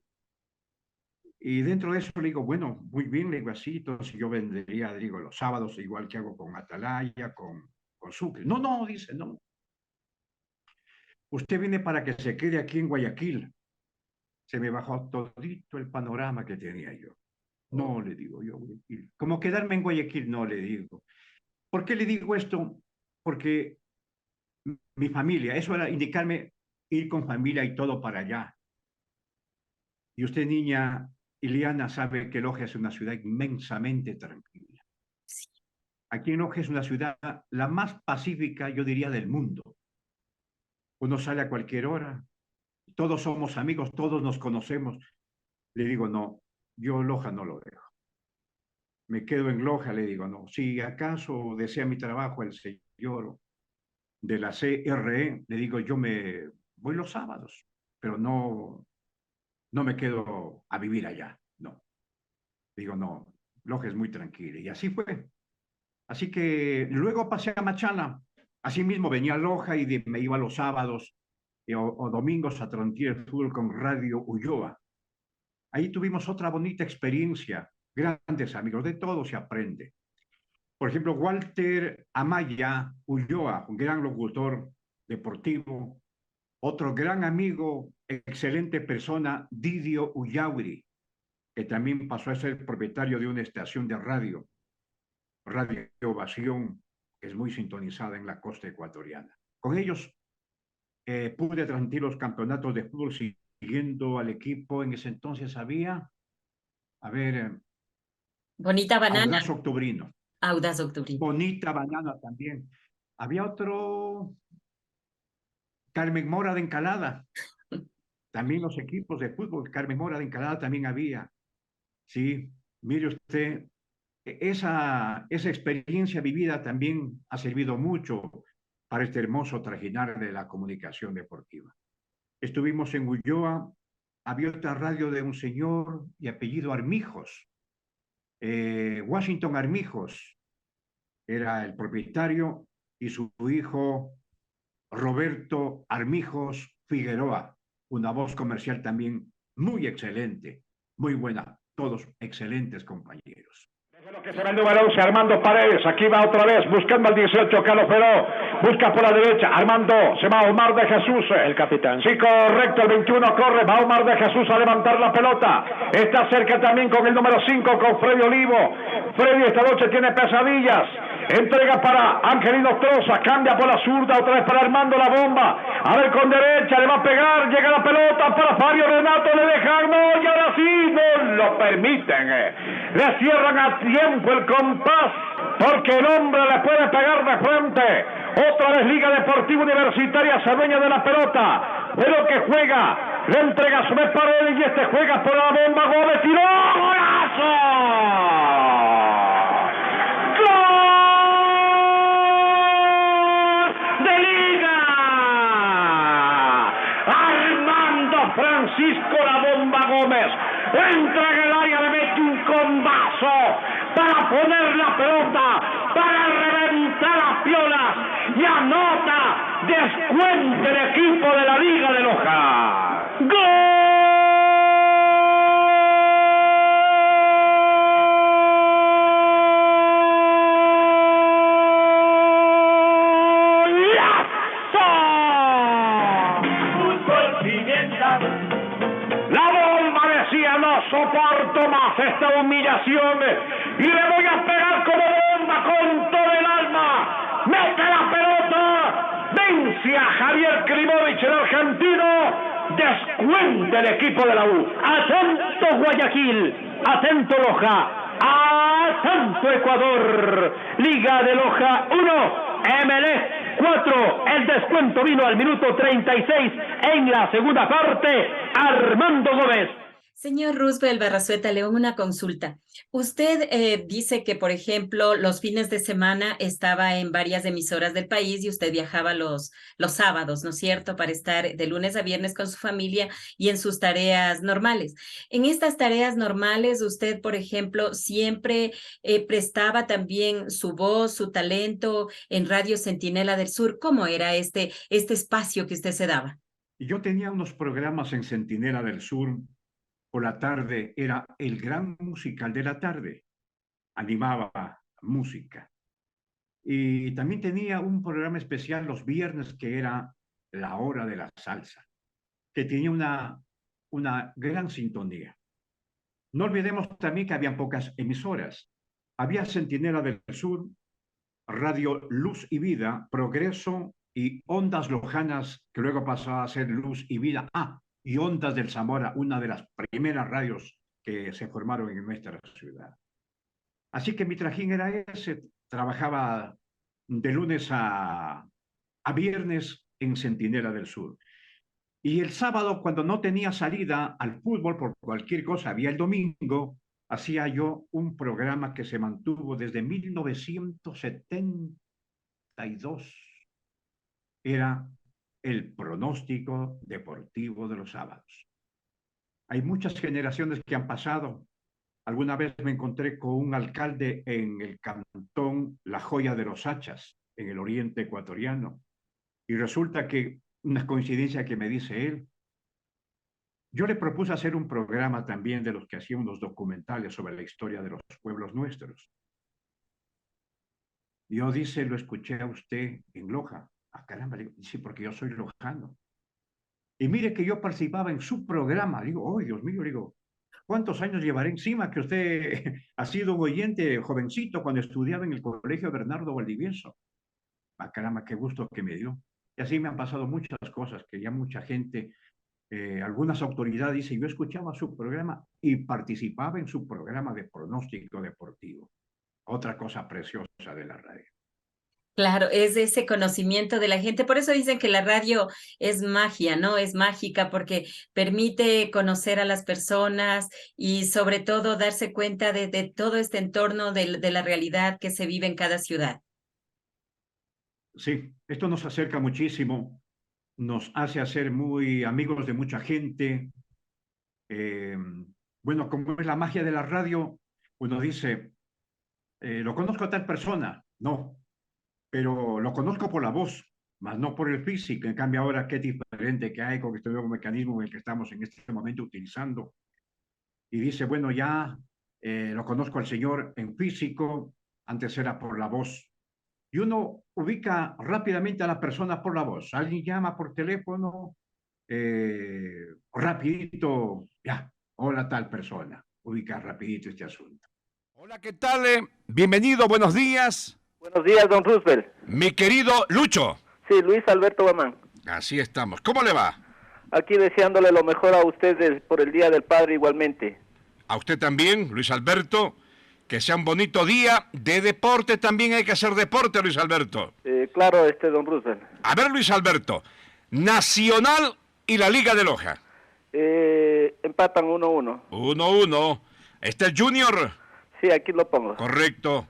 Y dentro de eso le digo, bueno, muy bien, le digo así, entonces yo vendría, digo, los sábados, igual que hago con Atalaya, con Sucre. No, dice, no. Usted viene para que se quede aquí en Guayaquil. Se me bajó todito el panorama que tenía yo. No, le digo yo, Guayaquil. ¿Cómo quedarme en Guayaquil? No, le digo. ¿Por qué le digo esto? Porque mi familia, eso era indicarme ir con familia y todo para allá. Y usted, niña Ileana, sabe que Loja es una ciudad inmensamente tranquila. Sí. Aquí en Loja es una ciudad la más pacífica, yo diría, del mundo. Uno sale a cualquier hora, todos somos amigos, todos nos conocemos. Le digo, no, yo Loja no lo dejo. Me quedo en Loja, le digo, no. Si acaso desea mi trabajo el señor de la CRE, le digo, yo me voy los sábados, pero no no me quedo a vivir allá, no. Digo, no, Loja es muy tranquila. Y así fue. Así que luego pasé a Machala. Así mismo venía a Loja y me iba los sábados o domingos a transmitir el fútbol con Radio Ulloa. Ahí tuvimos otra bonita experiencia. Grandes amigos, de todo se aprende. Por ejemplo, Walter Amaya Ulloa, un gran locutor deportivo. Otro gran amigo, excelente persona, Didio Ullauri, que también pasó a ser propietario de una estación de radio, Radio Ovación, que es muy sintonizada en la costa ecuatoriana. Con ellos pude transmitir los campeonatos de fútbol siguiendo al equipo. En ese entonces había, a ver, Bonita Banana. Audaz Octubrino. Audaz Octubrino. Bonita Banana también. Había otro, Carmen Mora de Encalada. También los equipos de fútbol, Carmen Mora de Encalada también había. Sí, mire usted, esa experiencia vivida también ha servido mucho para este hermoso trajinar de la comunicación deportiva. Estuvimos en Ulloa, había otra radio de un señor de apellido Armijos, Washington Armijos, era el propietario, y su hijo Roberto Armijos Figueroa, una voz comercial también muy excelente, muy buena, todos excelentes compañeros. Lo que será el número 11, Armando Paredes, aquí va otra vez, buscando al 18, Carlos Feró, busca por la derecha, Armando, se va Omar de Jesús, el capitán. Sí, correcto, el 21 corre, va Omar de Jesús a levantar la pelota, está cerca también con el número 5, con Freddy Olivo. Freddy esta noche tiene pesadillas, entrega para Angelino Troza, cambia por la zurda, otra vez para Armando la bomba, a ver con derecha, le va a pegar, llega la pelota para Fabio Renato, le dejan, no, y ahora sí, no lo permiten, le cierran a tiempo el compás, porque el hombre le puede pegar de frente. Otra vez Liga Deportiva Universitaria se adueña de la pelota, pero que juega, le entrega a Sumé Paredes y este juega por la bomba, Gómez, tiró, ¡golazo! Francisco La Bomba Gómez entra en el área, le mete un combazo para poner la pelota, para reventar las piolas y anota, descuenta el equipo de la Liga de Loja. ¡Gol! Soporto más esta humillación y le voy a pegar como bomba con todo el alma. Mete la pelota, vence a Javier Klimovich, el argentino, descuenta el equipo de la U. Atento Guayaquil, atento Loja, atento Ecuador. Liga de Loja 1, MLE 4. El descuento vino al minuto 36 en la segunda parte. Armando Gómez. Señor Roosevelt Barrazueta León, una consulta. Usted dice que, por ejemplo, los fines de semana estaba en varias emisoras del país y usted viajaba los sábados, ¿no es cierto?, para estar de lunes a viernes con su familia y en sus tareas normales. En estas tareas normales, usted, por ejemplo, siempre prestaba también su voz, su talento en Radio Centinela del Sur. ¿Cómo era este espacio que usted se daba? Yo tenía unos programas en Centinela del Sur. Por la tarde era el gran musical de la tarde, animaba música. Y también tenía un programa especial los viernes que era La Hora de la Salsa, que tenía una gran sintonía. No olvidemos también que había pocas emisoras. Había Centinela del Sur, Radio Luz y Vida, Progreso y Ondas Lojanas, que luego pasó a ser Luz y Vida. Y Ondas del Zamora, una de las primeras radios que se formaron en nuestra ciudad. Así que mi trajín era ese, trabajaba de lunes a viernes en Centinela del Sur. Y el sábado, cuando no tenía salida al fútbol por cualquier cosa, había el domingo, hacía yo un programa que se mantuvo desde 1972. Era el pronóstico deportivo de los sábados. Hay muchas generaciones que han pasado. Alguna vez me encontré con un alcalde en el cantón La Joya de los Hachas, en el oriente ecuatoriano, y resulta que una coincidencia que me dice él, yo le propuse hacer un programa también de los que hacían unos documentales sobre la historia de los pueblos nuestros. Yo dice, lo escuché a usted en Loja. Ah, caramba, le digo, sí, porque yo soy lojano. Y mire que yo participaba en su programa. Digo, oh, Dios mío, digo, ¿cuántos años llevaré encima que usted ha sido un oyente jovencito cuando estudiaba en el Colegio Bernardo Valdivieso? Ah, caramba, qué gusto que me dio. Y así me han pasado muchas cosas, que ya mucha gente, algunas autoridades dicen, yo escuchaba su programa y participaba en su programa de pronóstico deportivo. Otra cosa preciosa de la radio. Claro, es ese conocimiento de la gente. Por eso dicen que la radio es magia, ¿no? Es mágica porque permite conocer a las personas y sobre todo darse cuenta de todo este entorno de la realidad que se vive en cada ciudad. Sí, esto nos acerca muchísimo, nos hace hacer muy amigos de mucha gente. Eh, bueno, como es la magia de la radio, uno dice, lo conozco a tal persona. No, pero lo conozco por la voz, más no por el físico. En cambio, ahora qué diferente que hay con este nuevo mecanismo en el que estamos en este momento utilizando. Y dice, bueno, ya lo conozco al señor en físico, antes era por la voz. Y uno ubica rápidamente a la persona por la voz. Alguien llama por teléfono, rapidito, ya, hola tal persona. Ubica rapidito este asunto. Hola, ¿qué tal? Bienvenido, buenos días. Buenos días, don Roosevelt. Mi querido Lucho. Sí, Luis Alberto Guamán. Así estamos. ¿Cómo le va? Aquí deseándole lo mejor a ustedes por el Día del Padre igualmente. A usted también, Luis Alberto. Que sea un bonito día de deporte. También hay que hacer deporte, Luis Alberto. Claro, don Roosevelt. A ver, Luis Alberto. Nacional y la Liga de Loja. Empatan 1-1. 1-1. ¿Está el Junior? Sí, aquí lo pongo. Correcto.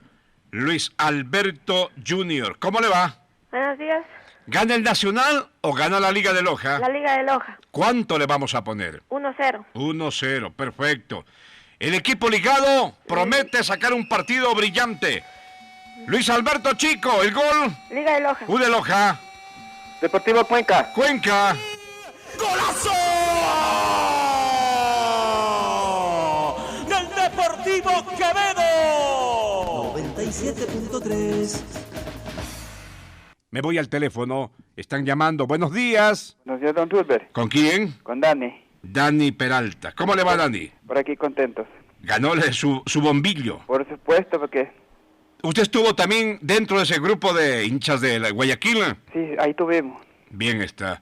Luis Alberto Junior. ¿Cómo le va? Buenos días. ¿Gana el Nacional o gana la Liga de Loja? La Liga de Loja. ¿Cuánto le vamos a poner? 1-0. 1-0, perfecto. El equipo ligado promete sacar un partido brillante. Luis Alberto Chico, el gol. Liga de Loja. U de Loja. Deportivo Cuenca. Cuenca. ¡Golazo! ¡Del Deportivo Quevedo! 97.3. Me voy al teléfono. Están llamando. Buenos días. Buenos días, don Roosevelt. ¿Con quién? Con Dani. Dani Peralta. ¿Cómo le va, Dani? Por aquí contentos. Ganóle su bombillo. Por supuesto, porque... ¿Usted estuvo también dentro de ese grupo de hinchas de la Guayaquil? Sí, ahí tuvimos. Bien está.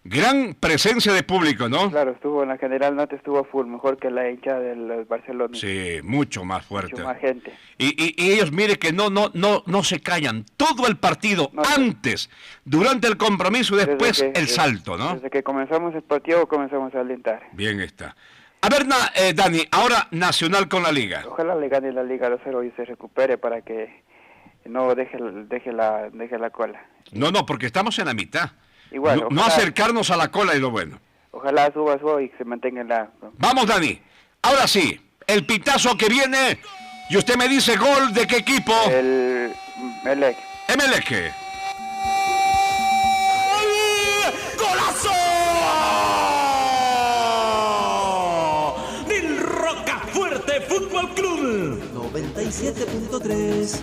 Gran presencia de público, ¿no? Claro, estuvo en la General Norte, estuvo full, mejor que la hincha del Barcelona. Sí, mucho más fuerte. Mucho más gente. Y ellos, mire que no se callan. Todo el partido, antes, durante el compromiso y después el salto, ¿no? Desde que comenzamos el partido comenzamos a alentar. Bien está. A ver, Dani, ahora Nacional con la Liga. Ojalá le gane la Liga 2-0 y se recupere para que no deje la cola. No, porque estamos en la mitad. Igual, no acercarnos a la cola es lo bueno. Ojalá suba y se mantenga en la... Vamos, Dani. Ahora sí, el pitazo que viene y usted me dice gol de qué equipo. El Emelec. Emelec. ¡Golazo! Del Rocafuerte Fútbol Club. 97.3.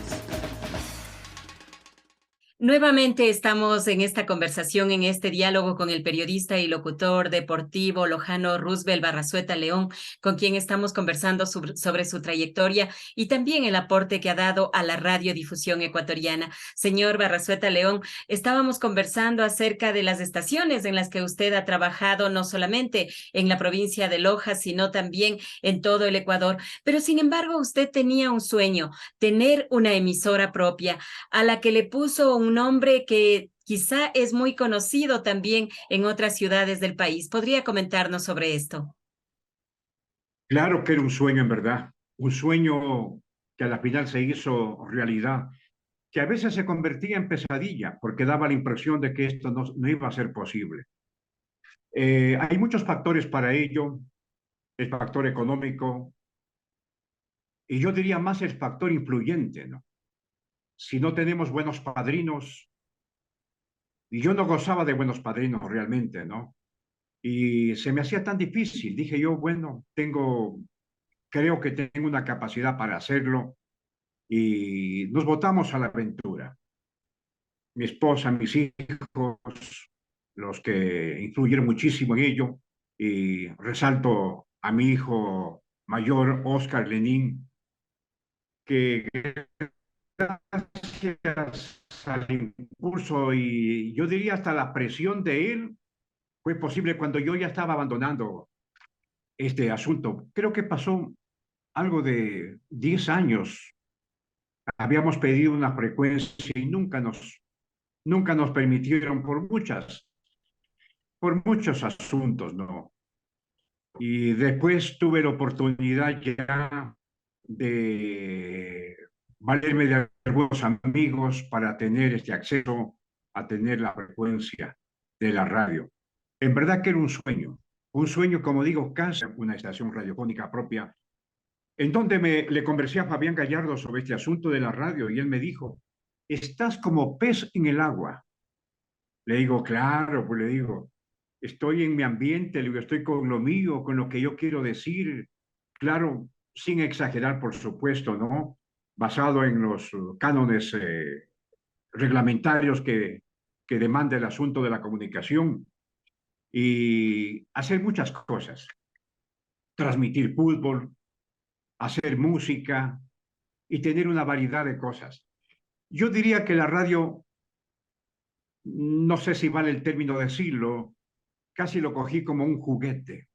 Nuevamente estamos en esta conversación, en este diálogo con el periodista y locutor deportivo lojano Roosevelt Barrazueta León, con quien estamos conversando sobre su trayectoria y también el aporte que ha dado a la radiodifusión ecuatoriana. Señor Barrazueta León, estábamos conversando acerca de las estaciones en las que usted ha trabajado, no solamente en la provincia de Loja, sino también en todo el Ecuador. Pero sin embargo, usted tenía un sueño, tener una emisora propia, a la que le puso un nombre que quizá es muy conocido también en otras ciudades del país. ¿Podría comentarnos sobre esto? Claro que era un sueño en verdad, un sueño que a la final se hizo realidad, que a veces se convertía en pesadilla porque daba la impresión de que esto no iba a ser posible. Hay muchos factores para ello. el factor económico, y yo diría más el factor influyente, ¿no? Si no tenemos buenos padrinos, y yo no gozaba de buenos padrinos realmente, ¿no? Y se me hacía tan difícil. Dije yo, bueno, creo que tengo una capacidad para hacerlo, y nos botamos a la aventura. Mi esposa, mis hijos, los que influyeron muchísimo en ello, y resalto a mi hijo mayor, Oscar Lenín, que gracias al impulso y yo diría hasta la presión de él, fue posible cuando yo ya estaba abandonando este asunto. Creo que pasó algo de 10 años. Habíamos pedido una frecuencia y nunca nos permitieron por muchos asuntos, ¿no? Y después tuve la oportunidad ya de valerme de algunos amigos para tener este acceso a tener la frecuencia de la radio. En verdad que era un sueño, como digo, casi una estación radiofónica propia, en donde le conversé a Fabián Gallardo sobre este asunto de la radio y él me dijo, estás como pez en el agua. Le digo, claro, pues le digo, estoy en mi ambiente, le digo, estoy con lo mío, con lo que yo quiero decir, claro, sin exagerar, por supuesto, ¿no? Basado en los cánones reglamentarios que demanda el asunto de la comunicación y hacer muchas cosas, transmitir fútbol, hacer música y tener una variedad de cosas. Yo diría que la radio, no sé si vale el término decirlo, casi lo cogí como un juguete,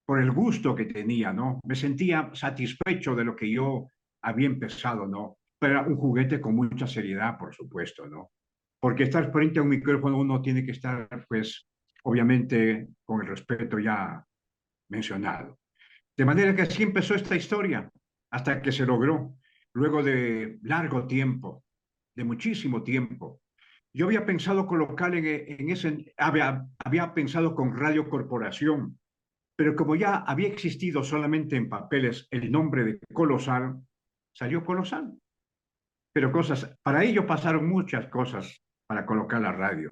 por el gusto que tenía, ¿no? Me sentía satisfecho de lo que yo había empezado, ¿no? Pero era un juguete con mucha seriedad, por supuesto, ¿no? Porque estar frente a un micrófono uno tiene que estar, pues, obviamente, con el respeto ya mencionado. De manera que así empezó esta historia, hasta que se logró, luego de largo tiempo, de muchísimo tiempo. Yo había pensado colocar había pensado con Radio Corporación, pero como ya había existido solamente en papeles el nombre de Colosal, salió Colosal. Pero para ello pasaron muchas cosas para colocar la radio.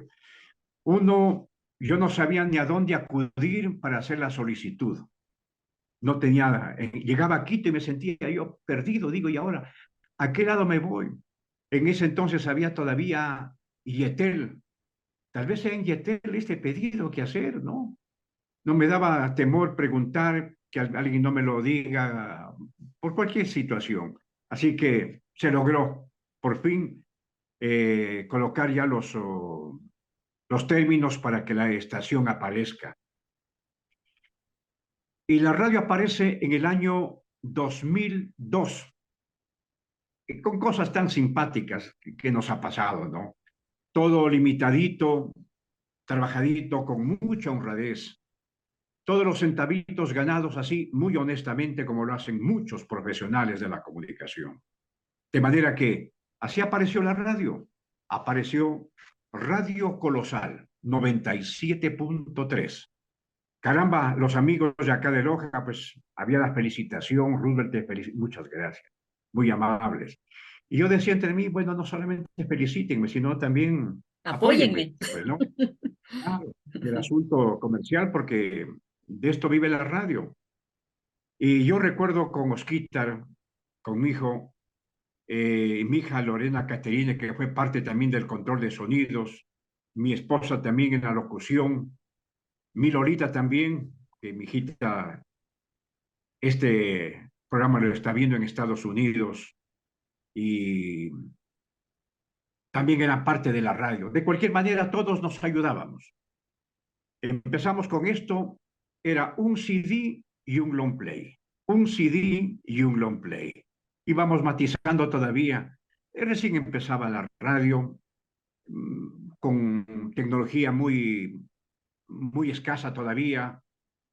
Uno, yo no sabía ni a dónde acudir para hacer la solicitud. No tenía, llegaba a Quito y me sentía yo perdido, digo, ¿y ahora a qué lado me voy? En ese entonces había todavía Yetel. Tal vez sea en Yetel este pedido que hacer, ¿no? No me daba temor preguntar, que alguien no me lo diga, por cualquier situación. Así que se logró, por fin, colocar ya los términos para que la estación aparezca. Y la radio aparece en el año 2002, con cosas tan simpáticas que nos ha pasado, ¿no? Todo limitadito, trabajadito, con mucha honradez. Todos los centavitos ganados así, muy honestamente, como lo hacen muchos profesionales de la comunicación. De manera que así apareció la radio. Apareció Radio Colosal 97.3. Caramba, los amigos de acá de Loja, pues había la felicitación, Roosevelt te felicita, muchas gracias, muy amables. Y yo decía entre mí, bueno, no solamente felicítenme, sino también apóyenme, pues, ¿no? Claro, el asunto comercial, porque de esto vive la radio. Y yo recuerdo con Osquitar, con mi hijo, mi hija Lorena Caterine, que fue parte también del control de sonidos, mi esposa también en la locución, mi Lolita también, que mi hijita, este programa lo está viendo en Estados Unidos y también era parte de la radio. De cualquier manera, todos nos ayudábamos. Empezamos con esto, era un CD y un long play. Un CD y un long play. Íbamos matizando todavía. Recién empezaba la radio con tecnología muy escasa todavía.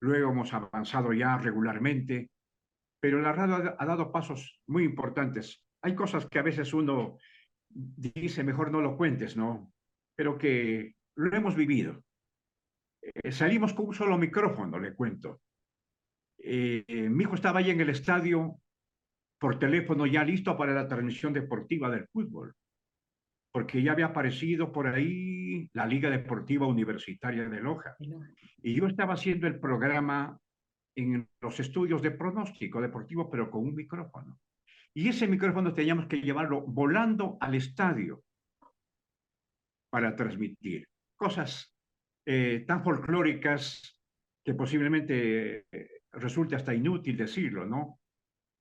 Luego hemos avanzado ya regularmente. Pero la radio ha dado pasos muy importantes. Hay cosas que a veces uno dice, mejor no lo cuentes, ¿no? Pero que lo hemos vivido. Salimos con un solo micrófono, le cuento. Mi hijo estaba ahí en el estadio por teléfono ya listo para la transmisión deportiva del fútbol, porque ya había aparecido por ahí la Liga Deportiva Universitaria de Loja. Y yo estaba haciendo el programa en los estudios de pronóstico deportivo, pero con un micrófono. Y ese micrófono teníamos que llevarlo volando al estadio para transmitir cosas tan folclóricas que posiblemente resulte hasta inútil decirlo, ¿no?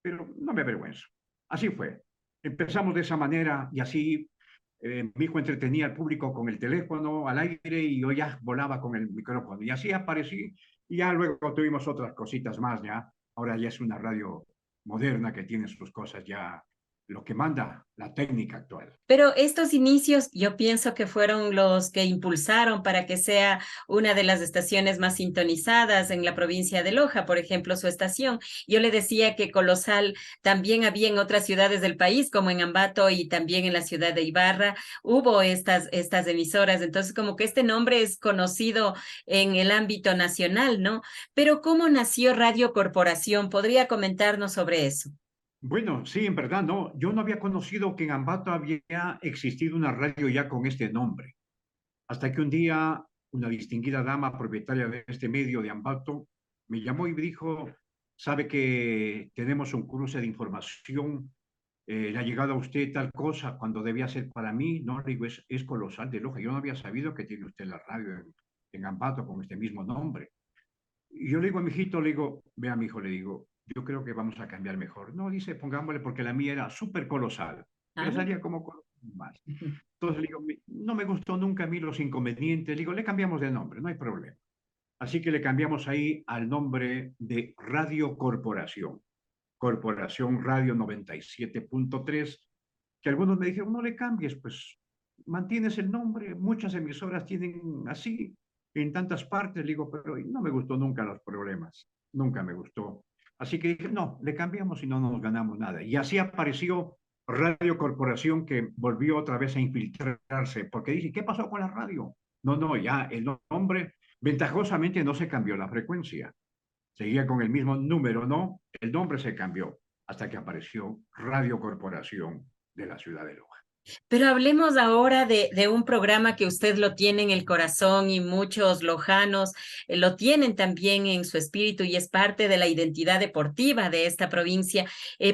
Pero no me avergüenzo. Así fue. Empezamos de esa manera y así mi hijo entretenía al público con el teléfono al aire y yo ya volaba con el micrófono. Y así aparecí y ya luego tuvimos otras cositas más ya. Ahora ya es una radio moderna que tiene sus cosas ya, lo que manda la técnica actual. Pero estos inicios yo pienso que fueron los que impulsaron para que sea una de las estaciones más sintonizadas en la provincia de Loja, por ejemplo, su estación. Yo le decía que Colosal también había en otras ciudades del país, como en Ambato y también en la ciudad de Ibarra, hubo estas emisoras. Entonces, como que este nombre es conocido en el ámbito nacional, ¿no? Pero ¿cómo nació Radio Corporación? ¿Podría comentarnos sobre eso? Bueno, sí, en verdad, no. Yo no había conocido que en Ambato había existido una radio ya con este nombre. Hasta que un día una distinguida dama propietaria de este medio de Ambato me llamó y me dijo, sabe que tenemos un cruce de información, le ha llegado a usted tal cosa cuando debía ser para mí. No, le digo, es Colosal de Loja. Yo no había sabido que tiene usted la radio en Ambato con este mismo nombre. Y yo le digo a mi hijito, le digo, vea mi hijo, le digo, yo creo que vamos a cambiar mejor. No, dice, pongámosle porque la mía era súper colosal. Pero salía como más. Entonces le digo, no me gustó nunca a mí los inconvenientes. Le digo, le cambiamos de nombre, no hay problema. Así que le cambiamos ahí al nombre de Radio Corporación. Corporación Radio 97.3, que algunos me dijeron, no le cambies, pues mantienes el nombre. Muchas emisoras tienen así en tantas partes. Le digo, pero no me gustó nunca los problemas. Nunca me gustó. Así que dije, no, le cambiamos y no nos ganamos nada. Y así apareció Radio Corporación, que volvió otra vez a infiltrarse, porque dice, ¿qué pasó con la radio? No, ya el nombre, ventajosamente no se cambió la frecuencia. Seguía con el mismo número, ¿no? El nombre se cambió hasta que apareció Radio Corporación de la ciudad de Loja. Pero hablemos ahora de un programa que usted lo tiene en el corazón y muchos lojanos lo tienen también en su espíritu y es parte de la identidad deportiva de esta provincia.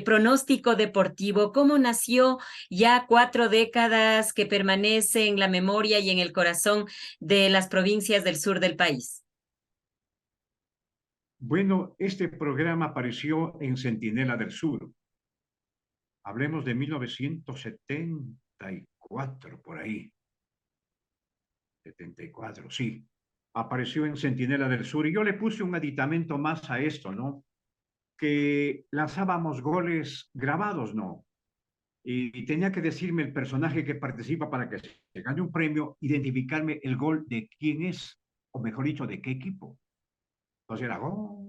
Pronóstico Deportivo, ¿cómo nació ya 4 décadas que permanece en la memoria y en el corazón de las provincias del sur del país? Bueno, este programa apareció en Centinela del Sur. Hablemos de 1974, por ahí. 74, sí. Apareció en Centinela del Sur y yo le puse un aditamento más a esto, ¿no? Que lanzábamos goles grabados, ¿no? Y tenía que decirme el personaje que participa para que se gane un premio, identificarme el gol de quién es, o mejor dicho, de qué equipo. Entonces era gol.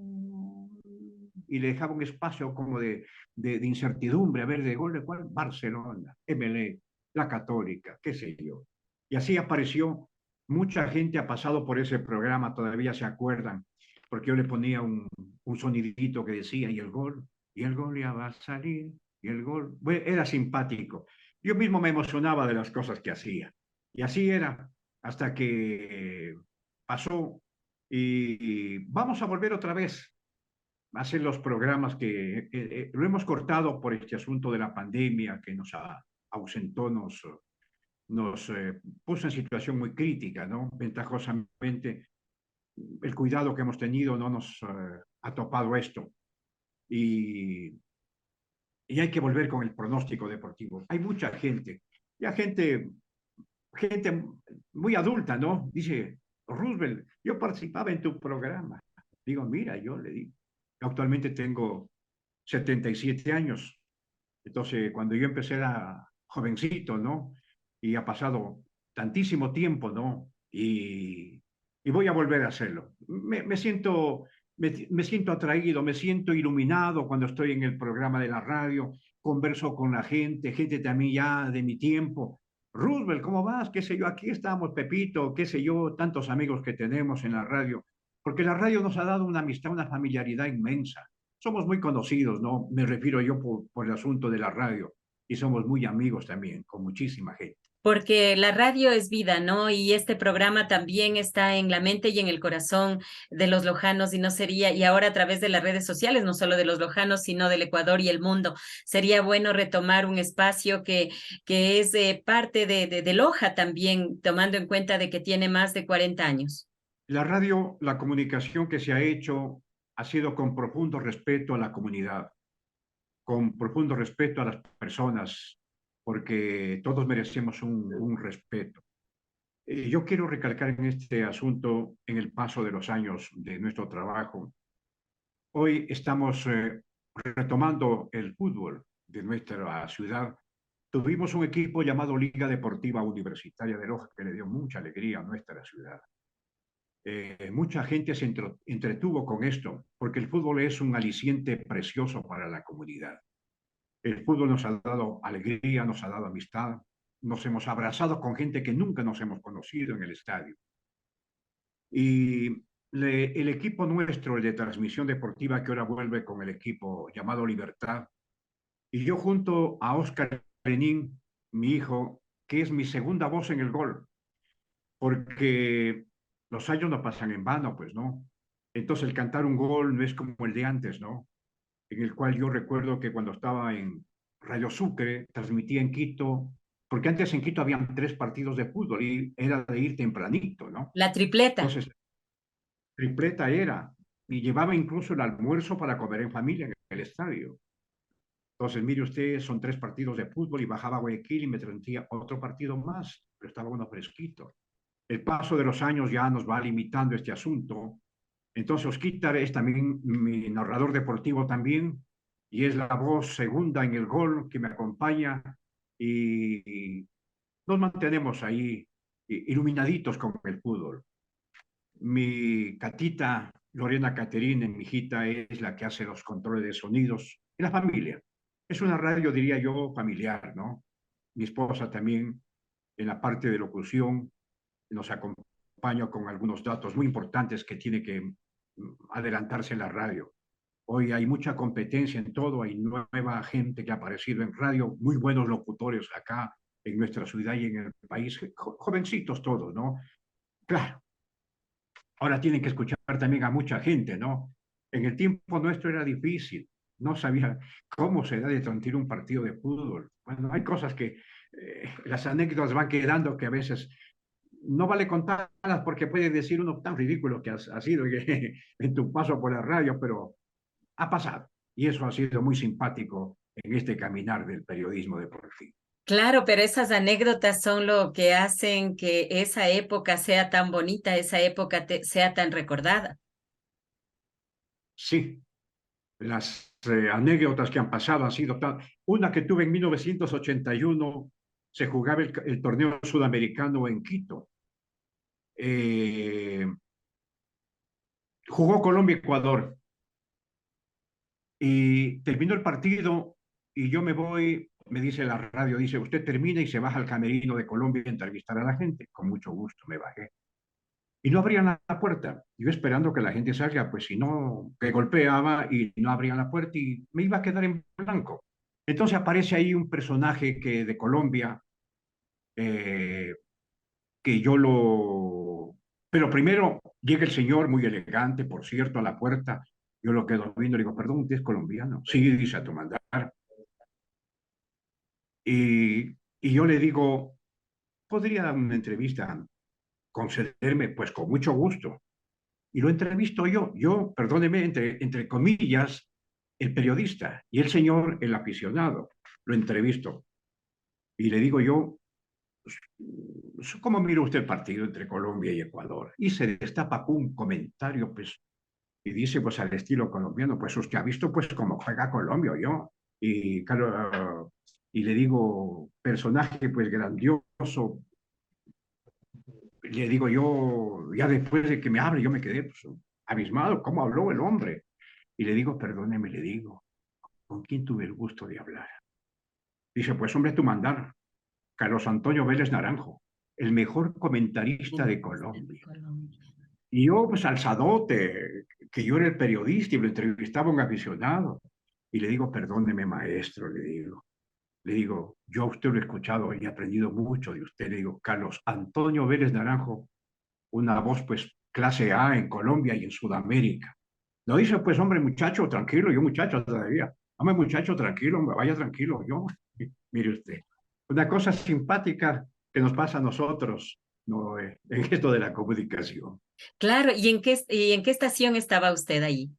Y le dejaba un espacio como de incertidumbre, a ver, ¿de gol de cuál? Barcelona, MLE, la Católica, qué sé yo. Y así apareció. Mucha gente ha pasado por ese programa, todavía se acuerdan, porque yo le ponía un sonidito que decía, y el gol ya va a salir, y el gol, bueno, era simpático. Yo mismo me emocionaba de las cosas que hacía. Y así era, hasta que pasó, y vamos a volver otra vez a hacer los programas que lo hemos cortado por este asunto de la pandemia que nos ausentó, nos puso en situación muy crítica, ¿no? Ventajosamente, el cuidado que hemos tenido no nos ha topado esto. Y hay que volver con el pronóstico deportivo. Hay mucha gente, ya gente muy adulta, ¿no? Dice, Roosevelt, yo participaba en tu programa. Digo, mira, yo le digo, actualmente tengo 77 años. Entonces, cuando yo empecé era jovencito, ¿no? Y ha pasado tantísimo tiempo, ¿no? Y voy a volver a hacerlo. Me siento atraído, me siento iluminado cuando estoy en el programa de la radio, converso con la gente también ya de mi tiempo. Roosevelt, ¿cómo vas? ¿Qué sé yo? Aquí estamos, Pepito, qué sé yo, tantos amigos que tenemos en la radio. porque la radio nos ha dado una amistad, una familiaridad inmensa. Somos muy conocidos, ¿no? Me refiero yo por el asunto de la radio, y somos muy amigos también, con muchísima gente. Porque la radio es vida, ¿no? Y este programa también está en la mente y en el corazón de los lojanos y no sería, y ahora a través de las redes sociales, no solo de los lojanos, sino del Ecuador y el mundo, sería bueno retomar un espacio que es parte de Loja también, tomando en cuenta de que tiene más de 40 años. La radio, la comunicación que se ha hecho ha sido con profundo respeto a la comunidad, con profundo respeto a las personas, porque todos merecemos un respeto. Yo quiero recalcar en este asunto, en el paso de los años de nuestro trabajo. Hoy estamos retomando el fútbol de nuestra ciudad. Tuvimos un equipo llamado Liga Deportiva Universitaria de Loja que le dio mucha alegría a nuestra ciudad. Mucha gente se entretuvo con esto, porque el fútbol es un aliciente precioso para la comunidad. El fútbol nos ha dado alegría, nos ha dado amistad, nos hemos abrazado con gente que nunca nos hemos conocido en el estadio. Y el equipo nuestro, el de transmisión deportiva, que ahora vuelve con el equipo llamado Libertad, y yo junto a Oscar Lenín, mi hijo, que es mi segunda voz en el gol, porque los años no pasan en vano, pues, ¿no? Entonces el cantar un gol no es como el de antes, ¿no? En el cual yo recuerdo que cuando estaba en Radio Sucre, transmitía en Quito, porque antes en Quito habían 3 partidos de fútbol y era de ir tempranito, ¿no? La tripleta. Entonces, tripleta era, y llevaba incluso el almuerzo para comer en familia en el estadio. Entonces, mire usted, son 3 partidos de fútbol y bajaba a Guayaquil y me transmitía otro partido más, pero estaba uno fresquito. El paso de los años ya nos va limitando este asunto. Entonces, Osquitar es también mi narrador deportivo también, y es la voz segunda en el gol que me acompaña, y nos mantenemos ahí iluminaditos con el fútbol. Mi catita, Lorena Caterine, mi hijita, es la que hace los controles de sonidos en la familia. Es una radio, diría yo, familiar, ¿no? Mi esposa también en la parte de locución nos acompaña con algunos datos muy importantes que tiene que adelantarse en la radio. Hoy hay mucha competencia en todo, hay nueva gente que ha aparecido en radio, muy buenos locutores acá en nuestra ciudad y en el país, jovencitos todos, ¿no? Claro, ahora tienen que escuchar también a mucha gente, ¿no? En el tiempo nuestro era difícil, no sabía cómo se da de transmitir un partido de fútbol. Bueno, hay cosas que las anécdotas van quedando que a veces no vale contarlas porque puede decir uno tan ridículo que has sido en tu paso por la radio, pero ha pasado. Y eso ha sido muy simpático en este caminar del periodismo deportivo. Claro, pero esas anécdotas son lo que hacen que esa época sea tan bonita, esa época sea tan recordada. Sí, las anécdotas que han pasado han sido tan... Una que tuve en 1981, se jugaba el torneo sudamericano en Quito. Jugó Colombia-Ecuador y terminó el partido y yo me voy, me dice la radio, dice, usted termina y se baja al camerino de Colombia a entrevistar a la gente. Con mucho gusto me bajé. Y no abrían la puerta. Yo esperando que la gente salga, pues si no, que golpeaba y no abrían la puerta y me iba a quedar en blanco. Entonces aparece ahí un personaje que de Colombia, que yo lo... Pero primero llega el señor, muy elegante, por cierto, a la puerta. Yo lo quedo viendo, le digo, perdón, ¿usted es colombiano? Sí, dice, a tu mandar. Y yo le digo, ¿podría dar una entrevista? Concederme, pues con mucho gusto. Y lo entrevisto yo, perdóneme, entre comillas, el periodista, y el señor, el aficionado. Lo entrevisto. Y le digo yo, ¿cómo mira usted el partido entre Colombia y Ecuador? Y se destapa un comentario, pues, y dice, pues al estilo colombiano, pues usted ha visto, pues, cómo juega Colombia o yo. Y claro, y le digo, personaje, pues, grandioso. Le digo yo, ya después de que me hable, yo me quedé pues, abismado, ¿cómo habló el hombre? Y le digo, perdóneme, le digo, ¿con quién tuve el gusto de hablar? Dice, pues hombre, tu mandar, Carlos Antonio Vélez Naranjo, el mejor comentarista de Colombia. Y yo, pues, alzadote, que yo era el periodista y lo entrevistaba un aficionado. Y le digo, perdóneme, maestro, le digo. Le digo, yo a usted lo he escuchado y he aprendido mucho de usted. Le digo, Carlos Antonio Vélez Naranjo, una voz, pues, clase A en Colombia y en Sudamérica. No dice, pues, hombre, muchacho, tranquilo, yo muchacho todavía. Hombre, muchacho, tranquilo, vaya tranquilo. Yo, mire usted, una cosa simpática que nos pasa a nosotros, ¿no? En esto de la comunicación. Claro, y en qué estación estaba usted ahí?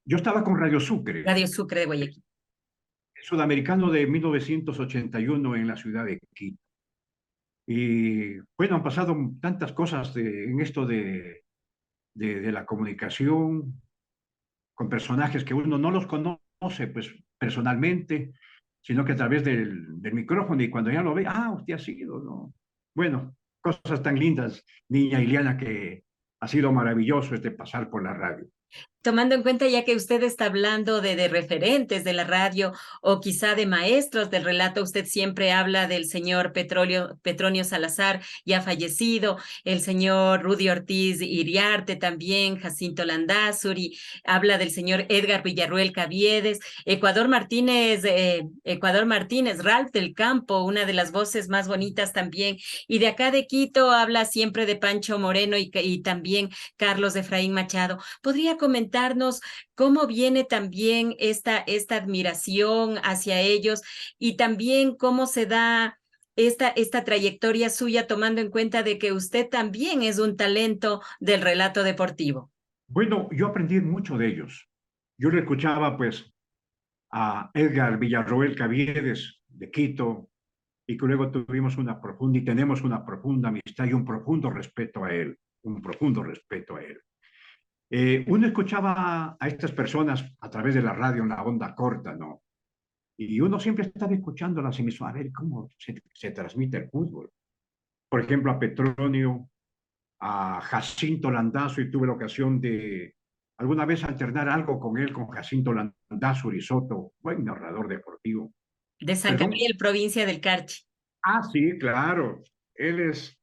Yo estaba con Radio Sucre. Radio Sucre de Guayaquil. Sudamericano de 1981 en la ciudad de Quito. Y bueno, han pasado tantas cosas en esto de la comunicación con personajes que uno no los conoce pues personalmente, sino que a través del micrófono, y cuando ya lo ve, usted ha sido, ¿no? Bueno, cosas tan lindas, niña Iliana, que ha sido maravilloso pasar por la radio. Tomando en cuenta ya que usted está hablando de referentes de la radio o quizá de maestros del relato, usted siempre habla del señor Petronio Salazar, ya fallecido, el señor Rudy Ortiz Iriarte también, Jacinto Landázuri, habla del señor Edgar Villarruel Caviedes, Ecuador Martínez, Ralph del Campo, una de las voces más bonitas también, y de acá de Quito habla siempre de Pancho Moreno y también Carlos Efraín Machado. ¿Podría comentarnos cómo viene también esta admiración hacia ellos y también cómo se da esta trayectoria suya, tomando en cuenta de que usted también es un talento del relato deportivo? Bueno, yo aprendí mucho de ellos. Yo le escuchaba pues a Edgar Villarroel Caviedes de Quito, y que luego tuvimos y tenemos una profunda amistad y un profundo respeto a él, uno escuchaba a estas personas a través de la radio en la onda corta, ¿no? Y uno siempre estaba escuchándolas y me dijo, a ver, ¿cómo se transmite el fútbol? Por ejemplo, a Petronio, a Jacinto Landazuri, y tuve la ocasión de alguna vez alternar algo con él, con Jacinto Landazuri Soto, buen narrador deportivo. De San Gabriel, provincia del Carchi. Sí, claro. Él es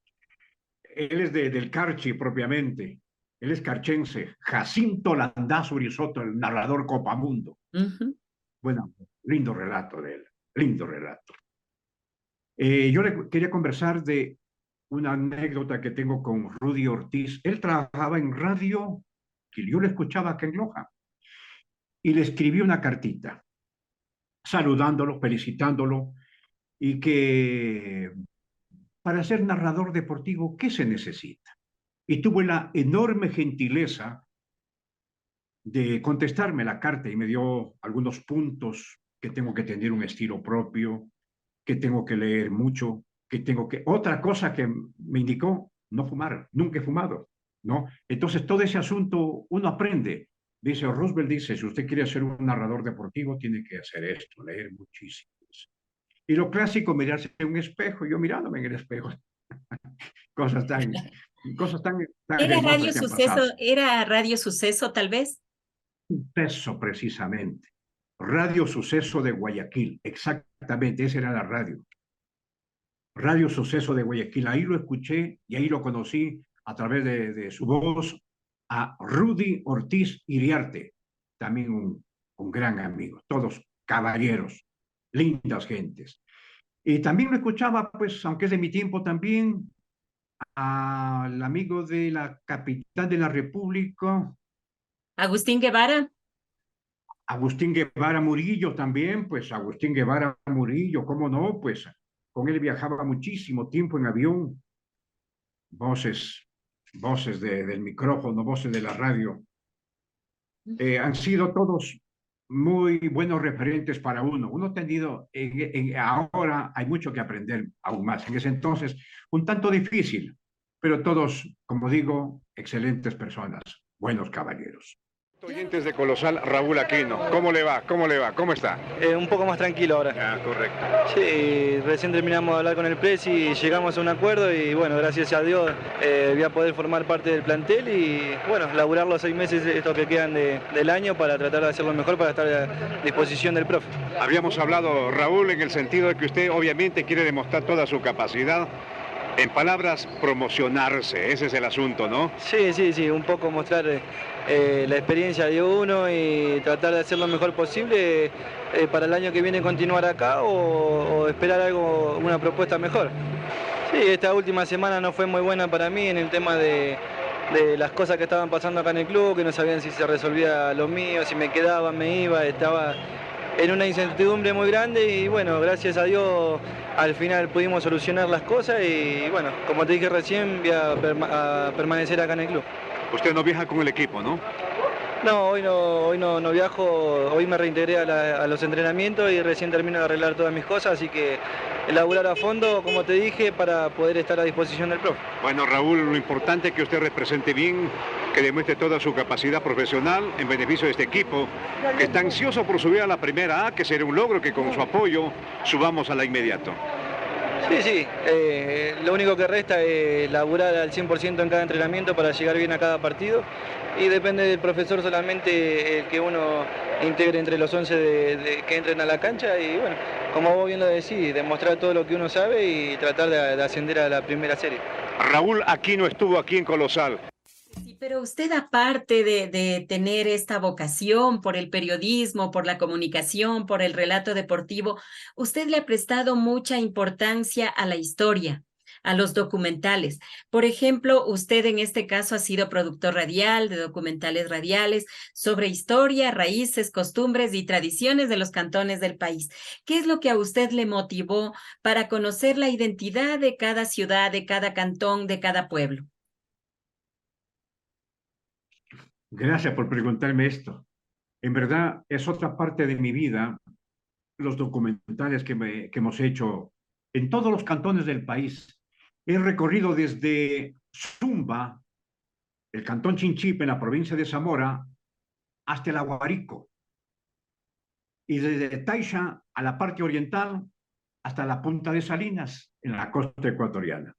del Carchi propiamente. Él es carchense. Jacinto Landazuri Soto, el narrador Copamundo. Bueno, lindo relato de él, lindo relato. Yo le quería conversar de una anécdota que tengo con Rudy Ortiz. Él trabajaba en radio, que yo le escuchaba acá en Loja, y le escribí una cartita, saludándolo, felicitándolo, y que para ser narrador deportivo, ¿qué se necesita? Y tuve la enorme gentileza de contestarme la carta y me dio algunos puntos: que tengo que tener un estilo propio, que tengo que leer mucho, Otra cosa que me indicó, no fumar, nunca he fumado, ¿no? Entonces todo ese asunto uno aprende. Dice, Roosevelt dice, si usted quiere ser un narrador deportivo, tiene que hacer esto, leer muchísimo. Y lo clásico, mirarse en un espejo, yo mirándome en el espejo. Cosas tan ¿Era Radio Suceso? ¿Era Radio Suceso, tal vez? Suceso, precisamente. Radio Suceso de Guayaquil, exactamente, esa era la radio. Radio Suceso de Guayaquil, ahí lo escuché y ahí lo conocí a través de su voz a Rudy Ortiz Iriarte, también un gran amigo, todos caballeros, lindas gentes. Y también lo escuchaba, pues, aunque es de mi tiempo también, al amigo de la capital de la República. Agustín Guevara. Agustín Guevara Murillo también, pues Agustín Guevara Murillo, ¿cómo no? Pues con él viajaba muchísimo tiempo en avión. Voces del micrófono, voces de la radio. Han sido todos muy buenos referentes para uno. Uno ha tenido, ahora hay mucho que aprender aún más. En ese entonces, un tanto difícil, pero todos, como digo, excelentes personas, buenos caballeros. Oyentes de Colosal, Raúl Aquino. ¿Cómo le va? ¿Cómo está? Un poco más tranquilo ahora. Correcto. Sí, recién terminamos de hablar con el presi y llegamos a un acuerdo y bueno, gracias a Dios voy a poder formar parte del plantel y bueno, laburar los 6 meses estos que quedan del año para tratar de hacerlo mejor para estar a disposición del profe. Habíamos hablado, Raúl, en el sentido de que usted obviamente quiere demostrar toda su capacidad En palabras, promocionarse, ese es el asunto, ¿no? Sí, un poco mostrar la experiencia de uno y tratar de hacer lo mejor posible para el año que viene continuar acá o esperar algo, una propuesta mejor. Sí, esta última semana no fue muy buena para mí en el tema de las cosas que estaban pasando acá en el club, que no sabían si se resolvía lo mío, si me quedaba, me iba, estaba en una incertidumbre muy grande y bueno, gracias a Dios al final pudimos solucionar las cosas y bueno, como te dije recién, voy a permanecer acá en el club. Usted no viaja con el equipo, ¿no? No, hoy no viajo, hoy me reintegré a los entrenamientos y recién termino de arreglar todas mis cosas, así que elaborar a fondo, como te dije, para poder estar a disposición del profe. Bueno, Raúl, lo importante es que usted represente bien, que demuestre toda su capacidad profesional en beneficio de este equipo, que está ansioso por subir a la primera A, que será un logro que con su apoyo subamos a la inmediato. Sí, lo único que resta es laburar al 100% en cada entrenamiento para llegar bien a cada partido y depende del profesor solamente el que uno integre entre los 11 que entren a la cancha y bueno, como vos bien lo decís, demostrar todo lo que uno sabe y tratar de ascender a la primera serie. Raúl Aquino estuvo aquí en Colosal. Sí, pero usted aparte de tener esta vocación por el periodismo, por la comunicación, por el relato deportivo, usted le ha prestado mucha importancia a la historia, a los documentales. Por ejemplo, usted en este caso ha sido productor radial de documentales radiales sobre historia, raíces, costumbres y tradiciones de los cantones del país. ¿Qué es lo que a usted le motivó para conocer la identidad de cada ciudad, de cada cantón, de cada pueblo? Gracias por preguntarme esto. En verdad, es otra parte de mi vida, los documentales que hemos hecho en todos los cantones del país. He recorrido desde Zumba, el cantón Chinchipe, en la provincia de Zamora, hasta el Aguarico. Y desde Taisha a la parte oriental hasta la punta de Salinas, en la costa ecuatoriana.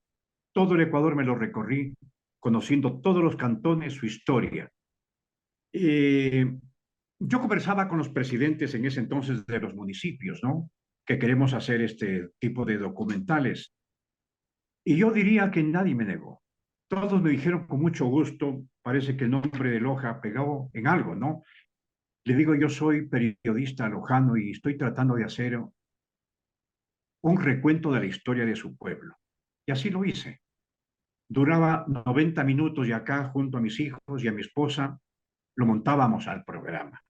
Todo el Ecuador me lo recorrí, conociendo todos los cantones, su historia. Yo conversaba con los presidentes en ese entonces de los municipios, ¿no? Que queremos hacer este tipo de documentales. Y yo diría que nadie me negó. Todos me dijeron con mucho gusto, parece que el nombre de Loja pegó en algo, ¿no? Le digo, yo soy periodista lojano y estoy tratando de hacer un recuento de la historia de su pueblo. Y así lo hice. Duraba 90 minutos y acá, junto a mis hijos y a mi esposa, lo montábamos al programa.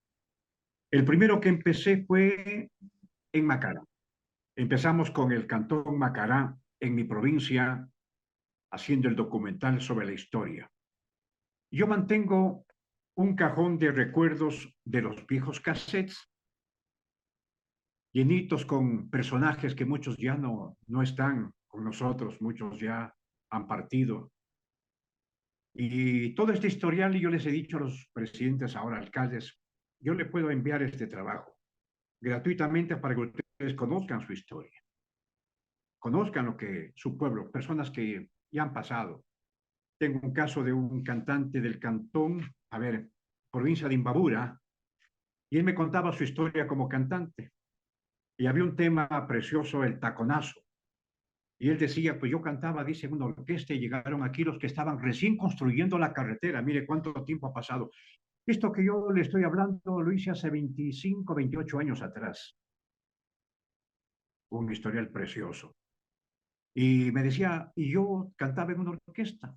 El primero que empecé fue en Macará. Empezamos con el cantón Macará, en mi provincia, haciendo el documental sobre la historia. Yo mantengo un cajón de recuerdos de los viejos cassettes, llenitos con personajes que muchos ya no están con nosotros, muchos ya han partido. Y todo este historial, y yo les he dicho a los presidentes, ahora alcaldes, yo le puedo enviar este trabajo gratuitamente para que ustedes conozcan su historia, conozcan lo que su pueblo, personas que ya han pasado. Tengo un caso de un cantante del cantón, provincia de Imbabura, y él me contaba su historia como cantante. Y había un tema precioso, el taconazo. Y él decía, pues yo cantaba, dice, una orquesta y llegaron aquí los que estaban recién construyendo la carretera. Mire cuánto tiempo ha pasado. Esto que yo le estoy hablando lo hice hace 25, 28 años atrás. Un historial precioso. Y me decía, y yo cantaba en una orquesta.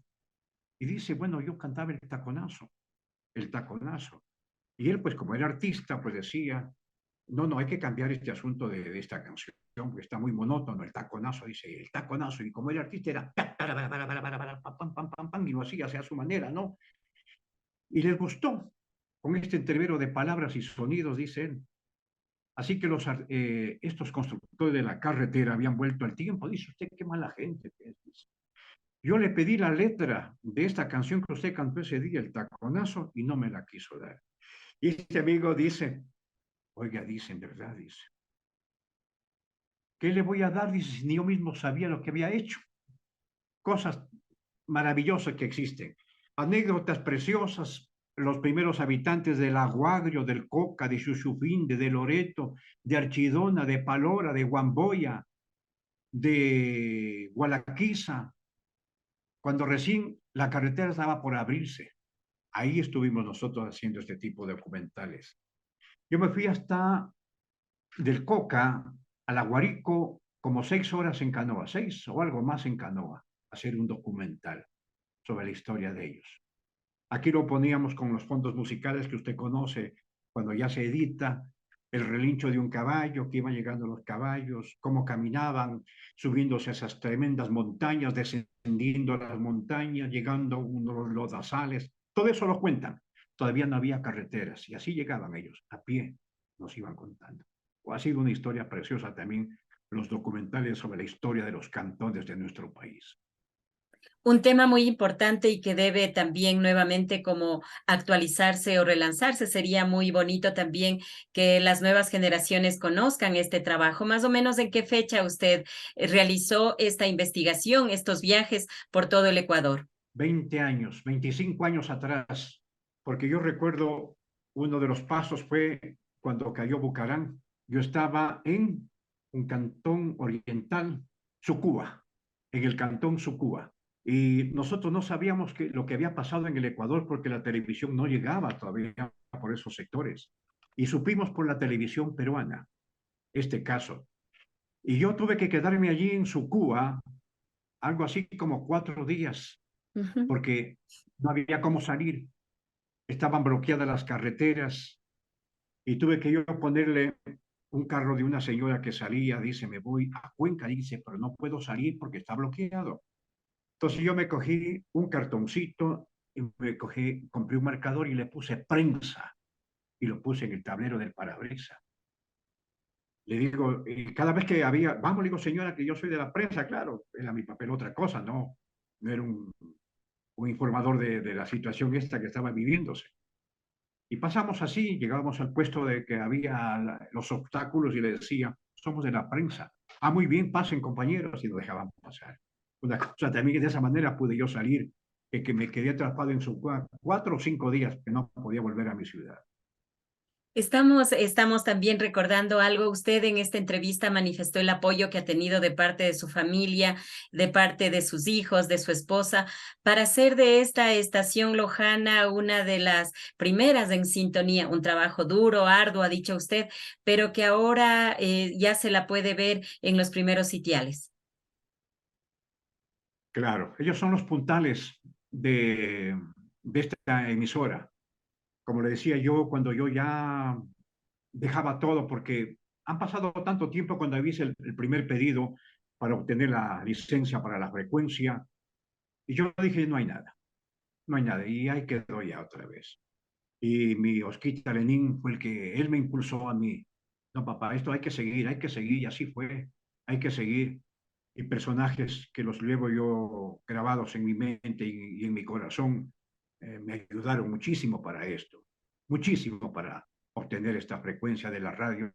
Y dice, bueno, yo cantaba el taconazo. El taconazo. Y él, pues como era artista, pues decía, no, hay que cambiar este asunto de esta canción, que está muy monótono, el taconazo, dice, el taconazo, y como era artista era y lo hacía a su manera, ¿no? Y les gustó, con este entrevero de palabras y sonidos, dice él. Así que estos constructores de la carretera habían vuelto al tiempo. Dice usted, qué mala gente que es. Yo le pedí la letra de esta canción que usted cantó ese día, el taconazo, y no me la quiso dar. Y este amigo dice, oiga, dice, en verdad, dice, ¿qué le voy a dar? Dice, ni yo mismo sabía lo que había hecho. Cosas maravillosas que existen. Anécdotas preciosas. Los primeros habitantes del Aguagrio, del Coca, de Xuxufín, de Loreto, de Archidona, de Palora, de Guamboya, de Gualaquiza, cuando recién la carretera estaba por abrirse. Ahí estuvimos nosotros haciendo este tipo de documentales. Yo me fui hasta del Coca a la Guarico como 6 horas en canoa, 6 o algo más en canoa, a hacer un documental sobre la historia de ellos. Aquí lo poníamos con los fondos musicales que usted conoce, cuando ya se edita, el relincho de un caballo, que iban llegando los caballos, cómo caminaban, subiéndose a esas tremendas montañas, descendiendo las montañas, llegando a unos lodazales. Todo eso lo cuentan. Todavía no había carreteras y así llegaban ellos, a pie, nos iban contando. Ha sido una historia preciosa también los documentales sobre la historia de los cantones de nuestro país. Un tema muy importante y que debe también nuevamente como actualizarse o relanzarse. Sería muy bonito también que las nuevas generaciones conozcan este trabajo. Más o menos, ¿en qué fecha usted realizó esta investigación, estos viajes por todo el Ecuador? 20 años, 25 años atrás, porque yo recuerdo uno de los pasos fue cuando cayó Bucarán. Yo estaba en un cantón oriental, Sucúa, en el cantón Sucúa. Y nosotros no sabíamos lo que había pasado en el Ecuador porque la televisión no llegaba todavía por esos sectores. Y supimos por la televisión peruana este caso. Y yo tuve que quedarme allí en Sucúa, algo así como 4 días, porque no había cómo salir. Estaban bloqueadas las carreteras y tuve que yo ponerle un carro de una señora que salía, dice, me voy a Cuenca, dice, pero no puedo salir porque está bloqueado. Entonces yo me cogí un cartoncito y compré un marcador y le puse prensa y lo puse en el tablero del parabrisas. Le digo, y cada vez que había, vamos, le digo, señora, que yo soy de la prensa, claro, era mi papel otra cosa, no era un informador de la situación esta que estaba viviéndose. Y pasamos así, llegábamos al puesto de que había los obstáculos y le decía, somos de la prensa. Ah, muy bien, pasen compañeros, y nos dejaban pasar. Una cosa también, de esa manera pude yo salir, que me quedé atrapado en su 4 o 5 días que no podía volver a mi ciudad. Estamos también recordando algo. Usted en esta entrevista manifestó el apoyo que ha tenido de parte de su familia, de parte de sus hijos, de su esposa, para hacer de esta estación lojana una de las primeras en sintonía. Un trabajo duro, arduo, ha dicho usted, pero que ahora ya se la puede ver en los primeros sitiales. Claro, ellos son los puntales de esta emisora. Como le decía yo, cuando yo ya dejaba todo, porque han pasado tanto tiempo cuando hice el primer pedido para obtener la licencia para la frecuencia, y yo dije, no hay nada, no hay nada, y ahí quedó ya otra vez. Y mi Osquita Lenín fue el que, él me impulsó a mí, no papá, esto hay que seguir, y así fue, hay que seguir. Y personajes que los llevo yo grabados en mi mente y en mi corazón, me ayudaron muchísimo para esto, muchísimo para obtener esta frecuencia de la radio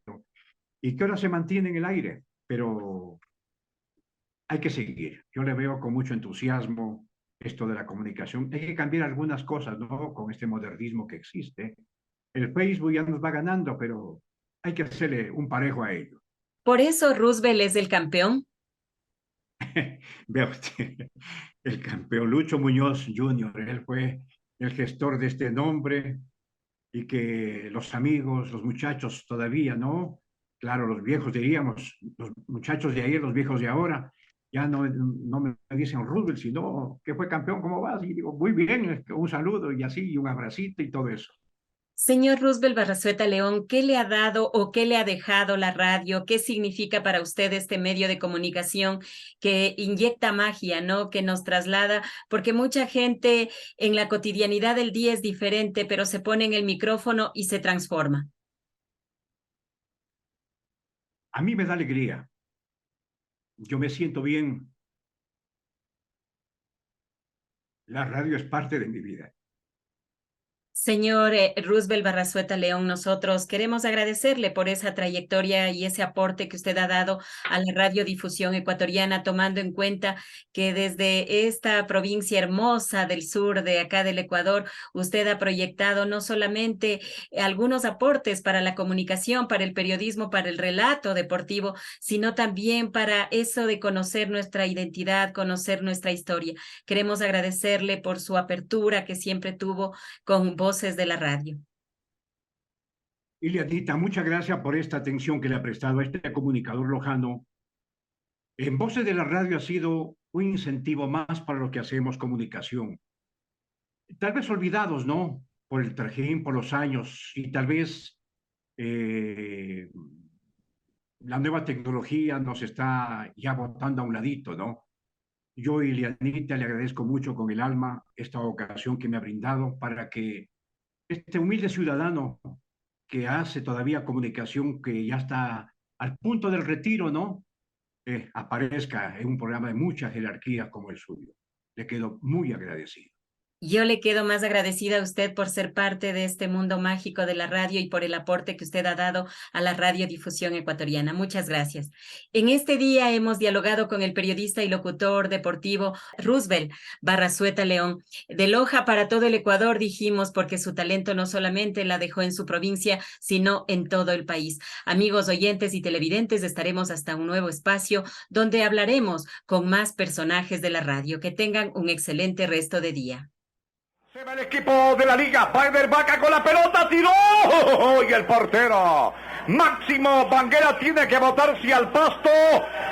y que ahora se mantiene en el aire, pero hay que seguir. Yo le veo con mucho entusiasmo esto de la comunicación. Hay que cambiar algunas cosas, ¿no? Con este modernismo que existe. El Facebook ya nos va ganando, pero hay que hacerle un parejo a ello. Por eso Roosevelt es el campeón. Vea usted, el campeón Lucho Muñoz Jr., él fue el gestor de este nombre y que los amigos, los muchachos todavía, ¿no? Claro, los viejos diríamos, los muchachos de ayer, los viejos de ahora, ya no me dicen Roosevelt, sino que fue campeón, ¿cómo vas? Y digo, muy bien, un saludo y así, y un abracito y todo eso. Señor Roosevelt Barrazueta León, ¿qué le ha dado o qué le ha dejado la radio? ¿Qué significa para usted este medio de comunicación que inyecta magia, ¿no? Que nos traslada, porque mucha gente en la cotidianidad del día es diferente, pero se pone en el micrófono y se transforma. A mí me da alegría. Yo me siento bien. La radio es parte de mi vida. Señor Roosevelt Barrazueta León, nosotros queremos agradecerle por esa trayectoria y ese aporte que usted ha dado a la radiodifusión ecuatoriana, tomando en cuenta que desde esta provincia hermosa del sur de acá del Ecuador, usted ha proyectado no solamente algunos aportes para la comunicación, para el periodismo, para el relato deportivo, sino también para eso de conocer nuestra identidad, conocer nuestra historia. Queremos agradecerle por su apertura que siempre tuvo con Voces de la Radio. Ilianita, muchas gracias por esta atención que le ha prestado a este comunicador lojano. En Voces de la Radio ha sido un incentivo más para lo que hacemos comunicación. Tal vez olvidados, ¿no? Por el trajín, por los años, y tal vez la nueva tecnología nos está ya botando a un ladito, ¿no? Yo, Ilianita, le agradezco mucho con el alma esta ocasión que me ha brindado para que este humilde ciudadano que hace todavía comunicación, que ya está al punto del retiro, ¿no? Aparezca en un programa de mucha jerarquía como el suyo. Le quedo muy agradecido. Yo le quedo más agradecida a usted por ser parte de este mundo mágico de la radio y por el aporte que usted ha dado a la radiodifusión ecuatoriana. Muchas gracias. En este día hemos dialogado con el periodista y locutor deportivo Roosevelt Barrazueta León. De Loja para todo el Ecuador, dijimos, porque su talento no solamente la dejó en su provincia, sino en todo el país. Amigos oyentes y televidentes, estaremos hasta un nuevo espacio donde hablaremos con más personajes de la radio. Que tengan un excelente resto de día. Se va el equipo de la liga, Spider Vaca con la pelota, tiró, y el portero Máximo Banguera tiene que botarse al pasto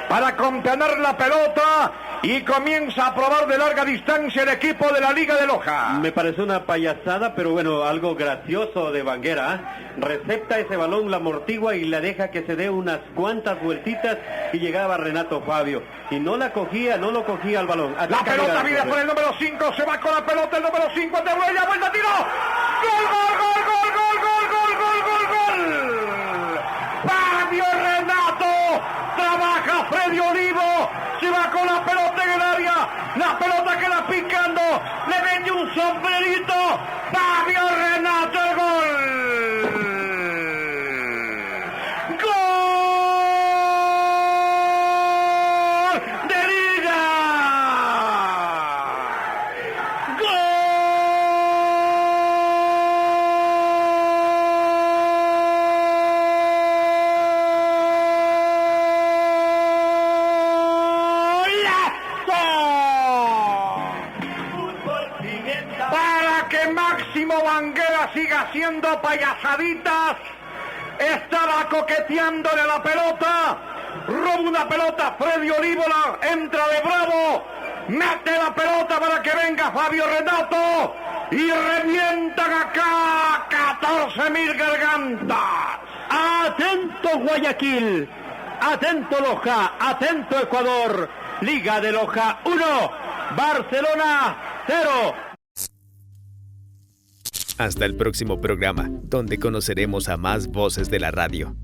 para contener la pelota y comienza a probar de larga distancia el equipo de la Liga de Loja. Me parece una payasada, pero bueno, algo gracioso de Banguera. Recepta ese balón, la amortigua y la deja que se dé unas cuantas vueltitas y llegaba Renato Fabio. Y no la cogía, no lo cogía el balón. La pelota viene por el número 5, se va con la pelota el número 5, de vuelta, tiró. ¡Gol, gol, gol, gol, gol, gol, gol, gol, gol, gol! Fabio Renato, trabaja Freddy Olivo, se va con la pelota en el área, la pelota queda picando, le mete un sombrerito, Fabio Renato, el gol. Banguera sigue haciendo payasaditas, estaba coqueteándole la pelota, roba una pelota Freddy Olívola, entra de bravo, mete la pelota para que venga Fabio Renato y revientan acá 14.000 gargantas. Atento Guayaquil, atento Loja, atento Ecuador, Liga de Loja 1, Barcelona 0. Hasta el próximo programa, donde conoceremos a más voces de la radio.